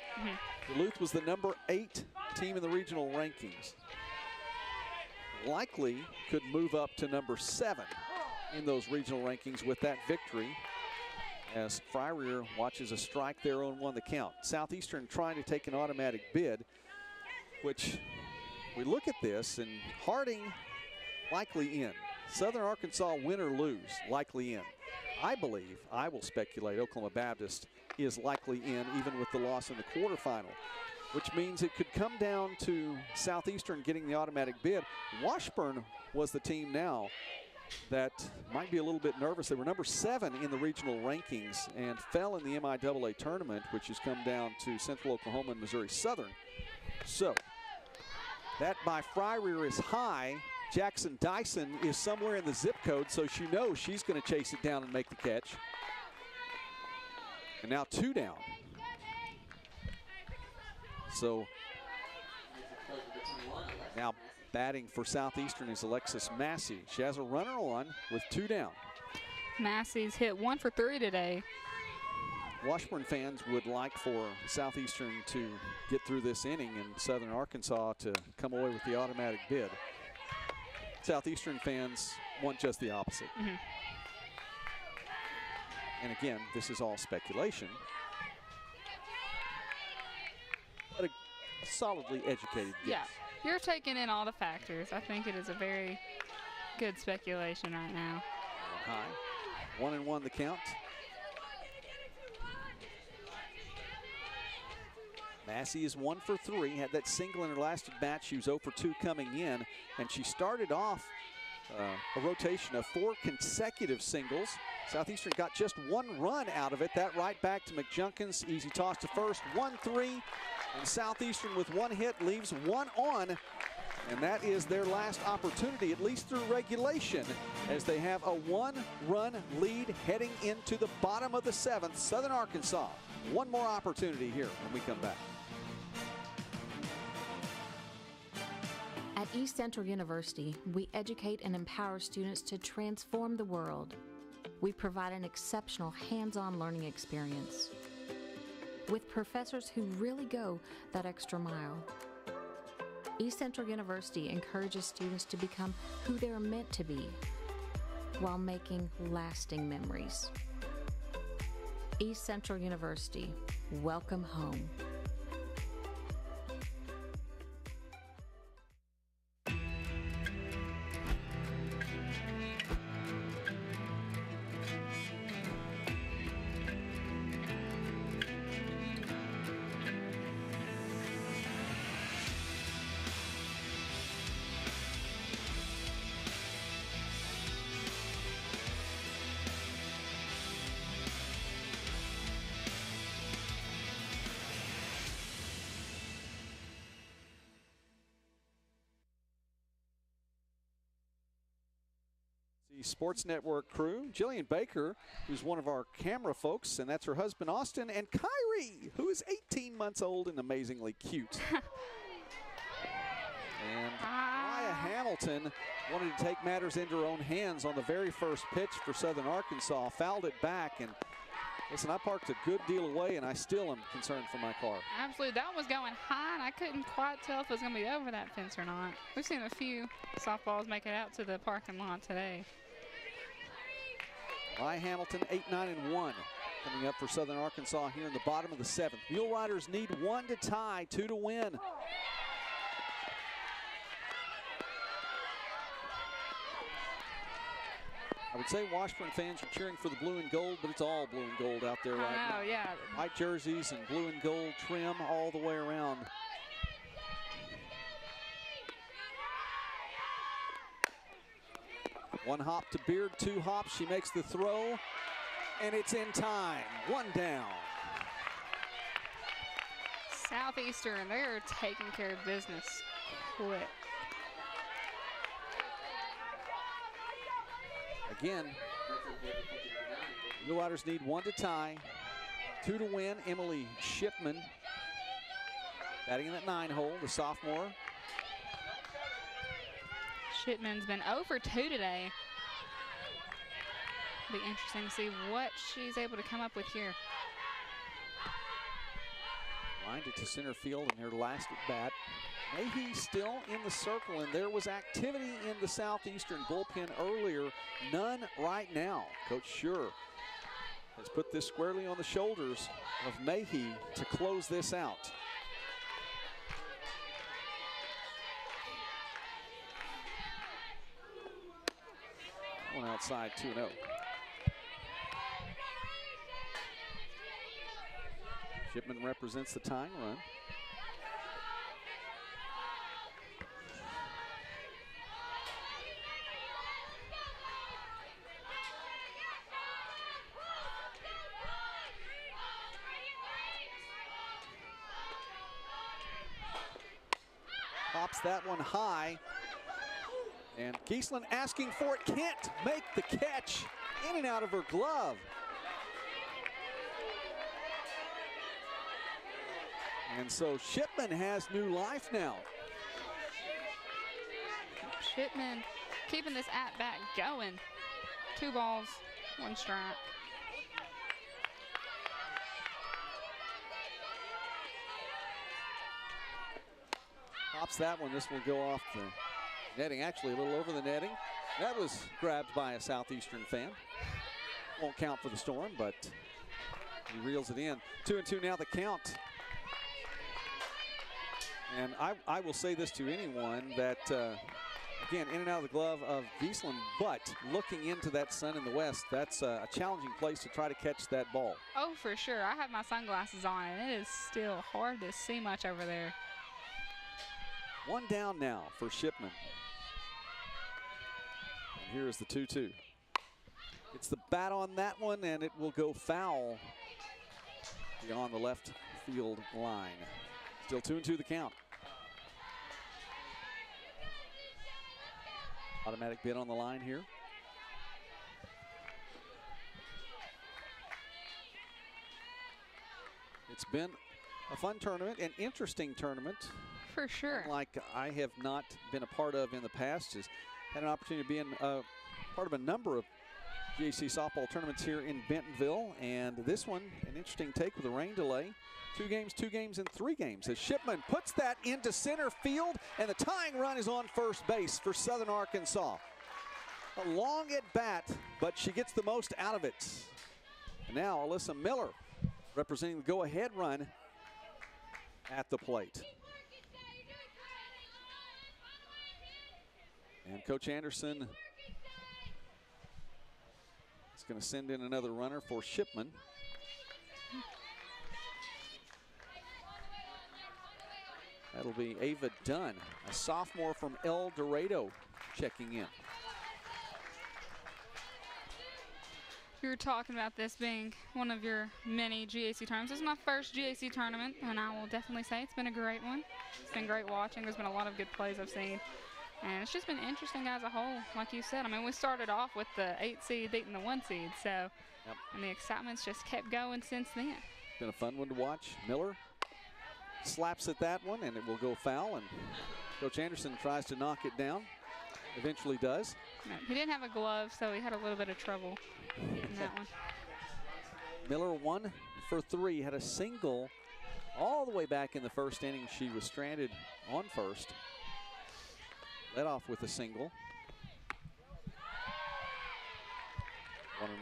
Duluth was the number 8 team in the regional rankings. Likely could move up to number 7 in those regional rankings with that victory, as Fryrear watches a strike there on 1 the count. Southeastern trying to take an automatic bid, which we look at this, and Harding likely in. Southern Arkansas, win or lose, likely in. I believe, I will speculate, Oklahoma Baptist is likely in, even with the loss in the quarterfinal, which means it could come down to Southeastern getting the automatic bid. Washburn was the team now that might be a little bit nervous. They were number 7 in the regional rankings and fell in the MIAA tournament, which has come down to Central Oklahoma and Missouri Southern. So that by Fryrear is high. Jackson Dyson is somewhere in the zip code, so she knows she's going to chase it down and make the catch. And now 2 down. So now batting for Southeastern is Alexis Massey. She has a runner on with 2 down.
Massey's hit 1 for 3 today.
Washburn fans would like for Southeastern to get through this inning and Southern Arkansas to come away with the automatic bid. Southeastern fans want just the opposite. And again, this is all speculation, but a solidly educated guess.
Yeah, you're taking in all the factors. I think it is a very good speculation right now.
High, 1-1 the count. Massey is 1 for 3, had that single in her last at bat. She was 0 for 2 coming in, and she started off a rotation of 4 consecutive singles. Southeastern got just 1 run out of it. That right back to McJunkins. Easy toss to first, 1-3. And Southeastern with 1 hit leaves 1 on. And that is their last opportunity, at least through regulation, as they have a 1-run lead heading into the bottom of the 7th. Southern Arkansas, 1 more opportunity here when we come back.
At East Central University, we educate and empower students to transform the world. We provide an exceptional hands-on learning experience with professors who really go that extra mile. East Central University encourages students to become who they are meant to be while making lasting memories. East Central University, welcome home.
Sports Network crew, Jillian Baker, who's one of our camera folks, and that's her husband Austin, and Kyrie, who is 18 months old and amazingly cute. And Maya Hamilton wanted to take matters into her own hands on the very first pitch for Southern Arkansas, fouled it back, and listen, I parked a good deal away, and I still am concerned for my car.
Absolutely, that one was going high, and I couldn't quite tell if it was going to be over that fence or not. We've seen a few softballs make it out to the parking lot today.
Maya Hamilton, 8-9-1, coming up for Southern Arkansas here in the bottom of the 7th. Mule Riders need 1 to tie, 2 to win. I would say Washburn fans are cheering for the blue and gold, but it's all blue and gold out there right now.
Yeah.
White jerseys and blue and gold trim all the way around. One hop to Beard, 2 hops. She makes the throw, and it's in time. 1 down.
Southeastern, they're taking care of business quick.
Again, Blue Riders need 1 to tie, 2 to win. Emily Shipman batting in that 9 hole, the sophomore.
Shipman's been 0 for 2 today. Be interesting to see what she's able to come up with here.
Lined it to center field in her last at bat. Mayhe still in the circle, and there was activity in the Southeastern bullpen earlier. None right now. Coach Schur has put this squarely on the shoulders of Mayhe to close this out. One outside, 2-0. Shipman represents the tying run. Pops that one high. And Giesland asking for it, can't make the catch. In and out of her glove. And so Shipman has new life now.
Shipman keeping this at-bat going. 2 balls, 1 strike.
Pops that one. This will go off the netting, actually a little over the netting. That was grabbed by a Southeastern fan. Won't count for the Storm, but he reels it in. 2-2 now the count. And I will say this to anyone that, again, in and out of the glove of Giesland, but looking into that sun in the west, that's a challenging place to try to catch that ball.
Oh, for sure. I have my sunglasses on, and it is still hard to see much over there.
1 down now for Shipman. And here is the 2-2. It's the bat on that one, and it will go foul beyond the left field line. Still 2-2 the count. Automatic bid on the line here. It's been a fun tournament, an interesting tournament.
For sure.
Like I have not been a part of in the past. Just had an opportunity to be in part of a number of GAC softball tournaments here in Bentonville. And this one, an interesting take with a rain delay. 2 games, and 3 games. As Shipman puts that into center field, and the tying run is on first base for Southern Arkansas. A long at bat, but she gets the most out of it. And now Alyssa Miller representing the go-ahead run at the plate. And Coach Anderson is going to send in another runner for Shipman. That'll be Ava Dunn, a sophomore from El Dorado, checking in.
You were talking about this being one of your many GAC tournaments. This is my first GAC tournament, and I will definitely say it's been a great one. It's been great watching. There's been a lot of good plays I've seen. And it's just been interesting as a whole, like you said. I mean, we started off with the 8 seed beating the 1 seed, so and the excitement's just kept going since then.
Been a fun one to watch. Miller slaps at that one, and it will go foul, and Coach Anderson tries to knock it down. Eventually does.
He didn't have a glove, so he had a little bit of trouble getting that one.
Miller 1 for 3, had a single all the way back in the first inning. She was stranded on first. Led off with a single.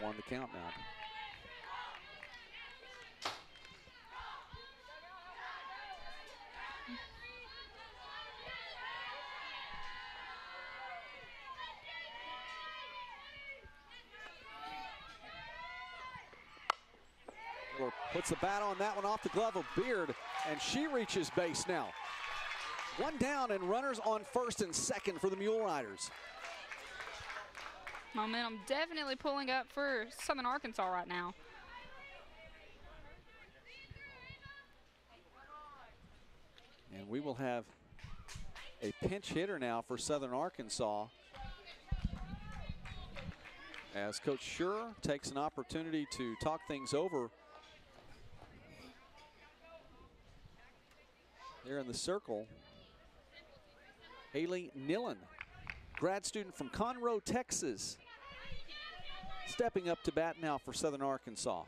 1-1 the count now. Miller puts the bat on that one off the glove of Beard, and she reaches base now. 1 down and runners on first and second for the Mule Riders.
Momentum definitely pulling up for Southern Arkansas right now.
And we will have a pinch hitter now for Southern Arkansas, as Coach Schur takes an opportunity to talk things over there in the circle. Haley Nillen, grad student from Conroe, Texas, stepping up to bat now for Southern Arkansas.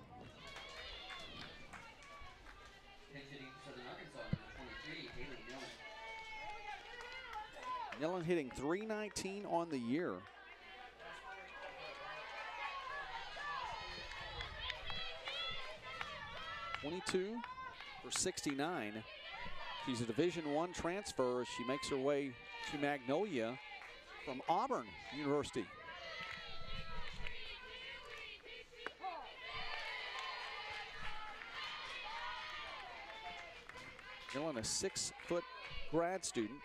Millen hitting .319 on the year. .22 for 69. She's a Division I transfer as she makes her way to Magnolia from Auburn University. Millen, a 6-foot grad student.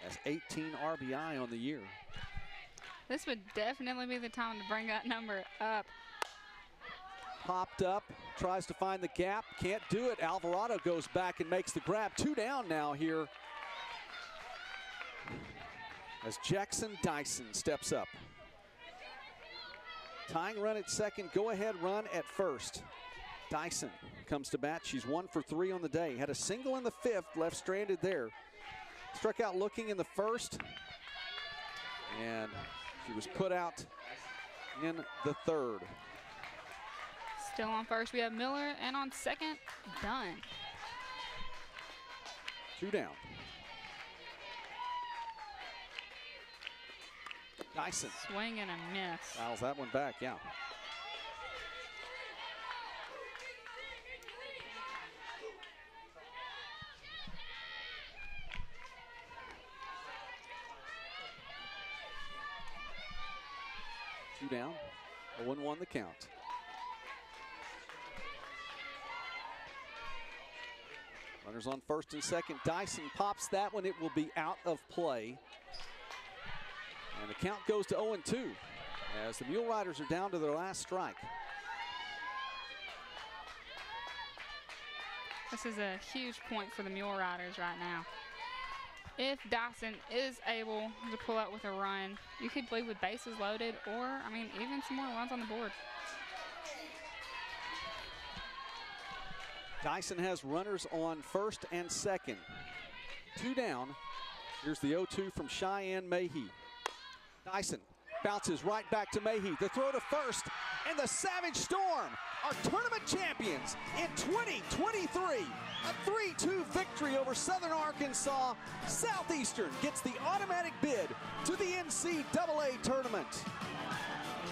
Has 18 RBI on the year.
This would definitely be the time to bring that number up.
Popped up, tries to find the gap, can't do it. Alvarado goes back and makes the grab. 2 down now here as Jackson Dyson steps up. Tying run at second, go ahead run at first. Dyson comes to bat. She's 1 for 3 on the day. Had a single in the 5th, left stranded there. Struck out looking in the 1st, and she was put out in the 3rd.
Still on first, we have Miller, and on second, Dunn.
2 down. Dyson.
Swing and a miss.
Fouls that one back, yeah. Two down, 0-1 the count. Runners on first and second. Dyson pops that one. It will be out of play. And the count goes to 0-2 as the Mule Riders are down to their last strike.
This is a huge point for the Mule Riders right now. If Dyson is able to pull out with a run, you could lead with bases loaded or, I mean, even some more runs on the board.
Dyson has runners on first and second. 2 down. Here's the 0-2 from Cheyenne Mahee. Dyson bounces right back to Mahee. The throw to first, and the Savage Storm are tournament champions in 2023. A 3-2 victory over Southern Arkansas. Southeastern gets the automatic bid to the NCAA tournament.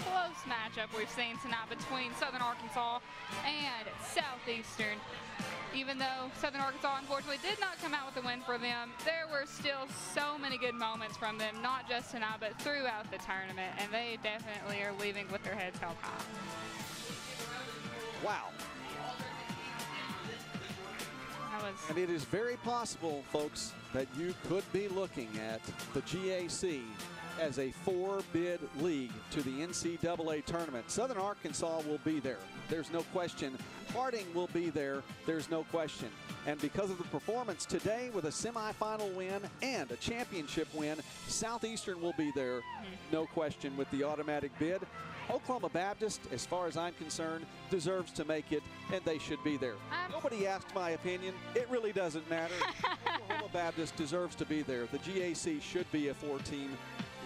Close matchup we've seen tonight between Southern Arkansas and Southeastern. Even though Southern Arkansas unfortunately did not come out with a win for them, there were still so many good moments from them, not just tonight, but throughout the tournament, and they definitely are leaving with their heads held high.
Wow. And it is very possible, folks, that you could be looking at the GAC as a 4-bid league to the NCAA tournament. Southern Arkansas will be there. There's no question. Harding will be there. There's no question. And because of the performance today with a semifinal win and a championship win, Southeastern will be there. No question with the automatic bid. Oklahoma Baptist, as far as I'm concerned, deserves to make it, and they should be there. Nobody asked my opinion. It really doesn't matter. Oklahoma Baptist deserves to be there. The GAC should be a 4-team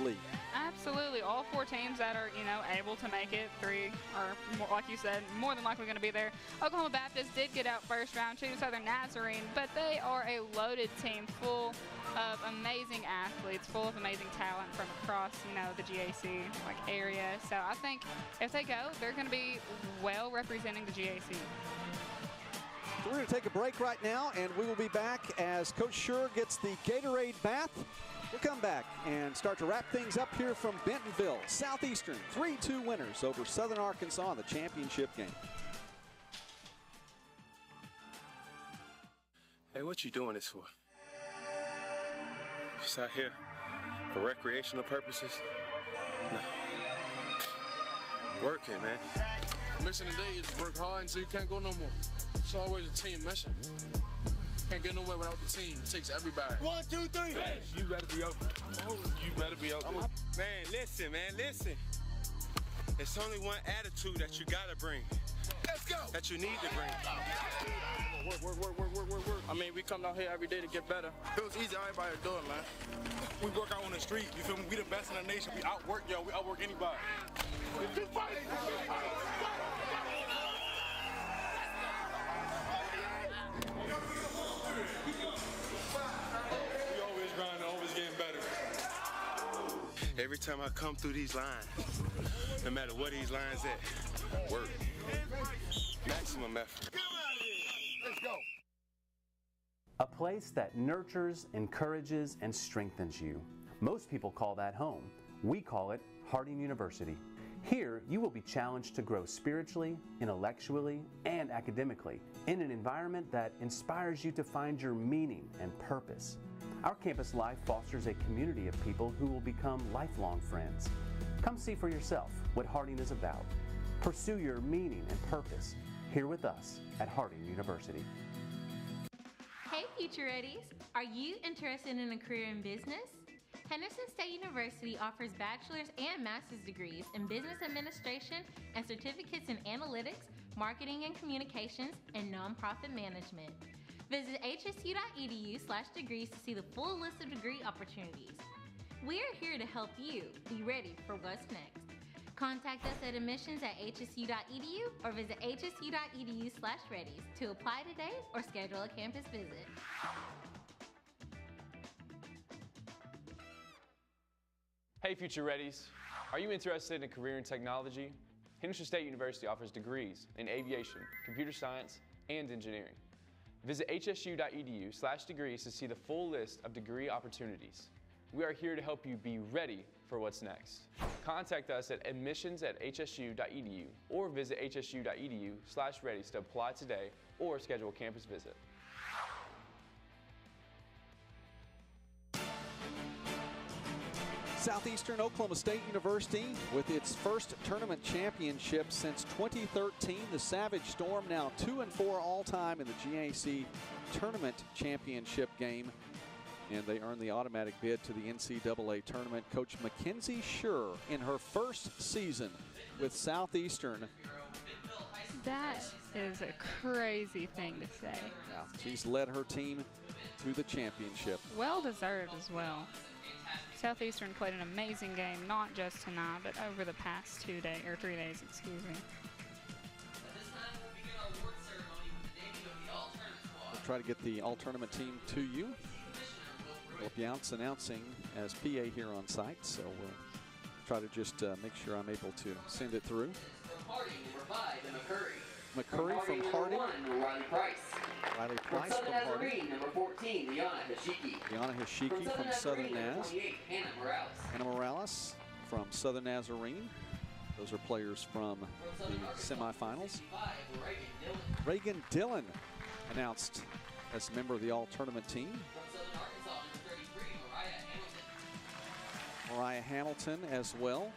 league.
Absolutely. All 4 teams that are, able to make it, 3 are, like you said, more than likely going to be there. Oklahoma Baptist did get out first round to Southern Nazarene, but they are a loaded team full of amazing athletes, full of amazing talent from across, the GAC area. So I think if they go, they're going to be well representing the GAC.
So we're going to take a break right now, and we will be back as Coach Schur gets the Gatorade bath. We'll come back and start to wrap things up here from Bentonville. Southeastern 3-2 winners over Southern Arkansas in the championship game.
Hey, what you doing this for? Just out here for recreational purposes? No. Working, man.
Mission today is to work hard until you can't go no more. It's always a team mission. Can't get nowhere without the team. It takes everybody. 1, 2, 3. You better be open. You better be open.
Man, listen, There's only one attitude that you gotta bring.
Let's go.
That you need to bring.
Work. I mean, we come out here every day to get better. If it was easy, everybody would do it, man. We work out on the street. You feel me? We the best in the nation. We outwork, yo. We outwork anybody.
time I come through these lines. No matter what these lines at, work. Maximum effort.
Let's go.
A place that nurtures, encourages, and strengthens you. Most people call that home. We call it Harding University. Here, you will be challenged to grow spiritually, intellectually, and academically in an environment that inspires you to find your meaning and purpose. Our campus life fosters a community of people who will become lifelong friends. Come see for yourself what Harding is about. Pursue your meaning and purpose here with us at Harding University.
Hey Future Readies, are you interested in a career in business? Henderson State University offers bachelor's and master's degrees in business administration and certificates in analytics, marketing and communications, and nonprofit management. Visit hsu.edu/degrees to see the full list of degree opportunities. We are here to help you be ready for what's next. Contact us at admissions@hsu.edu or visit hsu.edu/readies to apply today or schedule a campus visit.
Hey Future Readies, are you interested in a career in technology? Henderson State University offers degrees in aviation, computer science, and engineering. Visit hsu.edu/degrees to see the full list of degree opportunities. We are here to help you be ready for what's next. Contact us at admissions@hsu.edu or visit hsu.edu/readies to apply today or schedule a campus visit.
Southeastern Oklahoma State University with its first tournament championship since 2013. The Savage Storm now 2-4 all-time in the GAC tournament championship game. And they earned the automatic bid to the NCAA tournament. Coach Mackenzie Schur in her first season with Southeastern.
That is a crazy thing to say.
Yeah, she's led her team to the championship.
Well deserved as well. Southeastern played an amazing game, not just tonight, but over the past 2 days, or 3 days, excuse me.
We'll try to get the all-tournament team to you. Will Blount's announcing as PA here on site, so we'll try to just make sure I'm able to send it through.
From Harding, number 5,
McCurry from Harding.
Number 1, Riley Price.
Riley
From
Price
Southern
from Harding.
Nazarene, number 14, Liana Hashiki.
Liana Hashiki from Southern
Nazarene, number
Naz.
28, Hannah Morales.
Hannah Morales from Southern Nazarene. Those are players from the semifinals. Reagan Dillon announced as a member of the all-tournament team. Mariah Hamilton as well.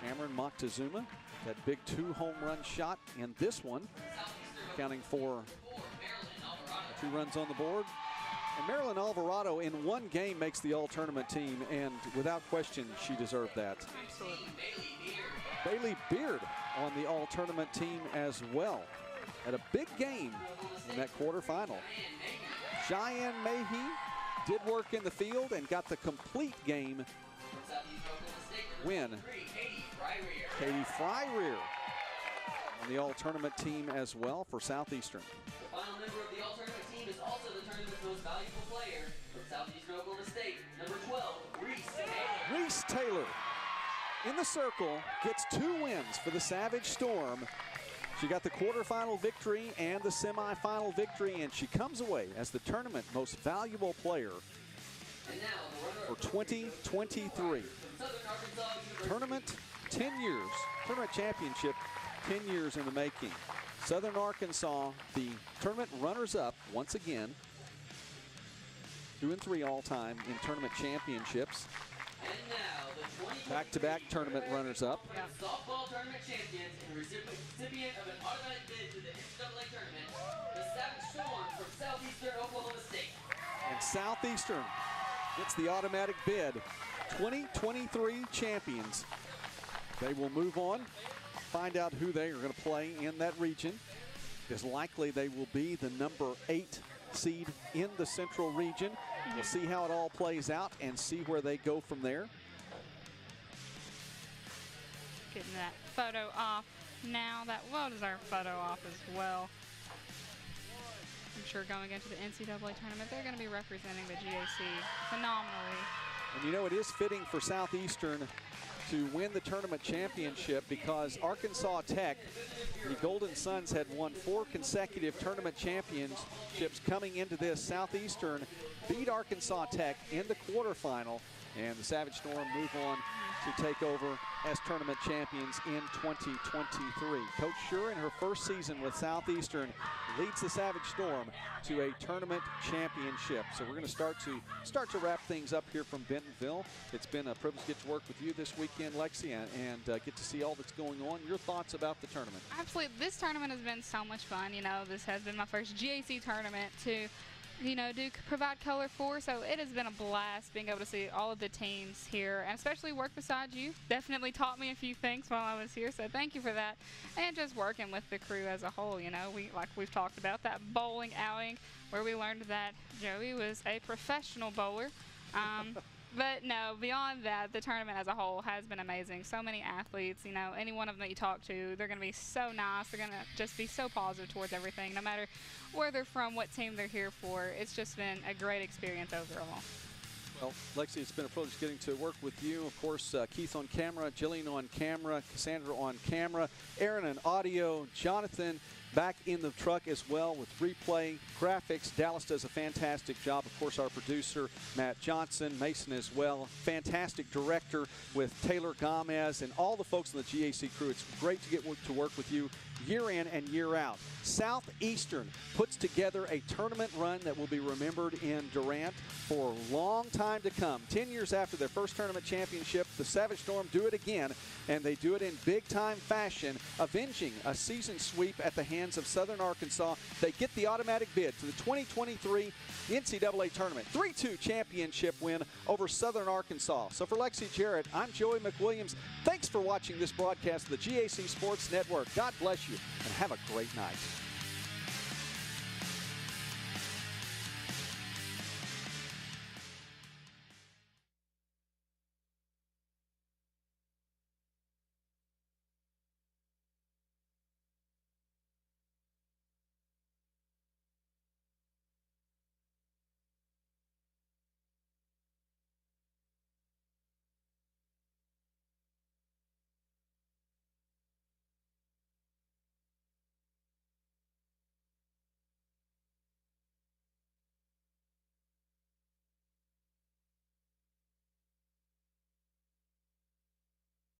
Cameron Moctezuma, that big 2 home run shot in this one, accounting for 2 runs on the board. And Marilyn Alvarado in one game makes the all-tournament team, and without question, she deserved that.
Absolutely.
Bailey Beard on the all-tournament team as well. Had a big game in that quarterfinal. Cheyenne Mahey did work in the field and got the complete game win. Katie Fryrear on the all-tournament team as well for Southeastern.
The final member of the all-tournament team is also the tournament's most valuable player from Southeastern Oklahoma State, number 12, Reese Taylor.
Reese Taylor in the circle gets 2 wins for the Savage Storm. She got the quarterfinal victory and the semifinal victory, and she comes away as the tournament most valuable player for 2023. Tournament 10 years, tournament championship 10 years in the making. Southern Arkansas, the tournament runners-up once again, 2-3 all-time in tournament championships. Back-to-back tournament runners-up.
Softball tournament champions and recipient of an automatic bid to the NCAA tournament, the Savage Storm from Southeastern Oklahoma State.
And Southeastern gets the automatic bid. 2023 champions. They will move on, find out who they are going to play in that region. It's likely they will be the number 8 seed in the Central region. We'll see how it all plays out and see where they go from there.
Getting that photo off now, that well-deserved photo off as well. I'm sure going into the NCAA tournament, they're going to be representing the GAC phenomenally.
And you know, it is fitting for Southeastern to win the tournament championship because Arkansas Tech, the Golden Suns, had won 4 consecutive tournament championships coming into this. Southeastern beat Arkansas Tech in the quarterfinal, and the Savage Storm move on to take over as tournament champions in 2023. Coach Schur, in her first season with Southeastern, leads the Savage Storm to a tournament championship. So we're going to start to wrap things up here from Bentonville. It's been a privilege to get to work with you this weekend, Lexi, and get to see all that's going on. Your thoughts about the tournament?
Absolutely. This tournament has been so much fun. You know, this has been my first GAC tournament to provide color for. So it has been a blast being able to see all of the teams here and especially work beside you. Definitely taught me a few things while I was here, so thank you for that. And just working with the crew as a whole, you know, like we've talked about, that bowling outing where we learned that Joey was a professional bowler. But no, beyond that, the tournament as a whole has been amazing. So many athletes, you know, any one of them that you talk to, they're going to be so nice. They're going to just be so positive towards everything, no matter where they're from, what team they're here for. It's just been a great experience overall.
Well, Lexi, it's been a privilege getting to work with you. Of course, Keith on camera, Jillian on camera, Cassandra on camera, Aaron on audio, Jonathan back in the truck as well with replay, graphics. Dallas does a fantastic job. Of course, our producer, Matt Johnson, Mason as well. Fantastic director with Taylor Gomez and all the folks in the GAC crew. It's great to get to work with you year in and year out. Southeastern puts together a tournament run that will be remembered in Durant for a long time to come. 10 years after their first tournament championship, the Savage Storm do it again, and they do it in big-time fashion, avenging a season sweep at the hands of Southern Arkansas. They get the automatic bid to the 2023 NCAA tournament. 3-2 championship win over Southern Arkansas. So for Lexi Jarrett, I'm Joey McWilliams. Thanks for watching this broadcast of the GAC Sports Network. God bless you, and have a great night.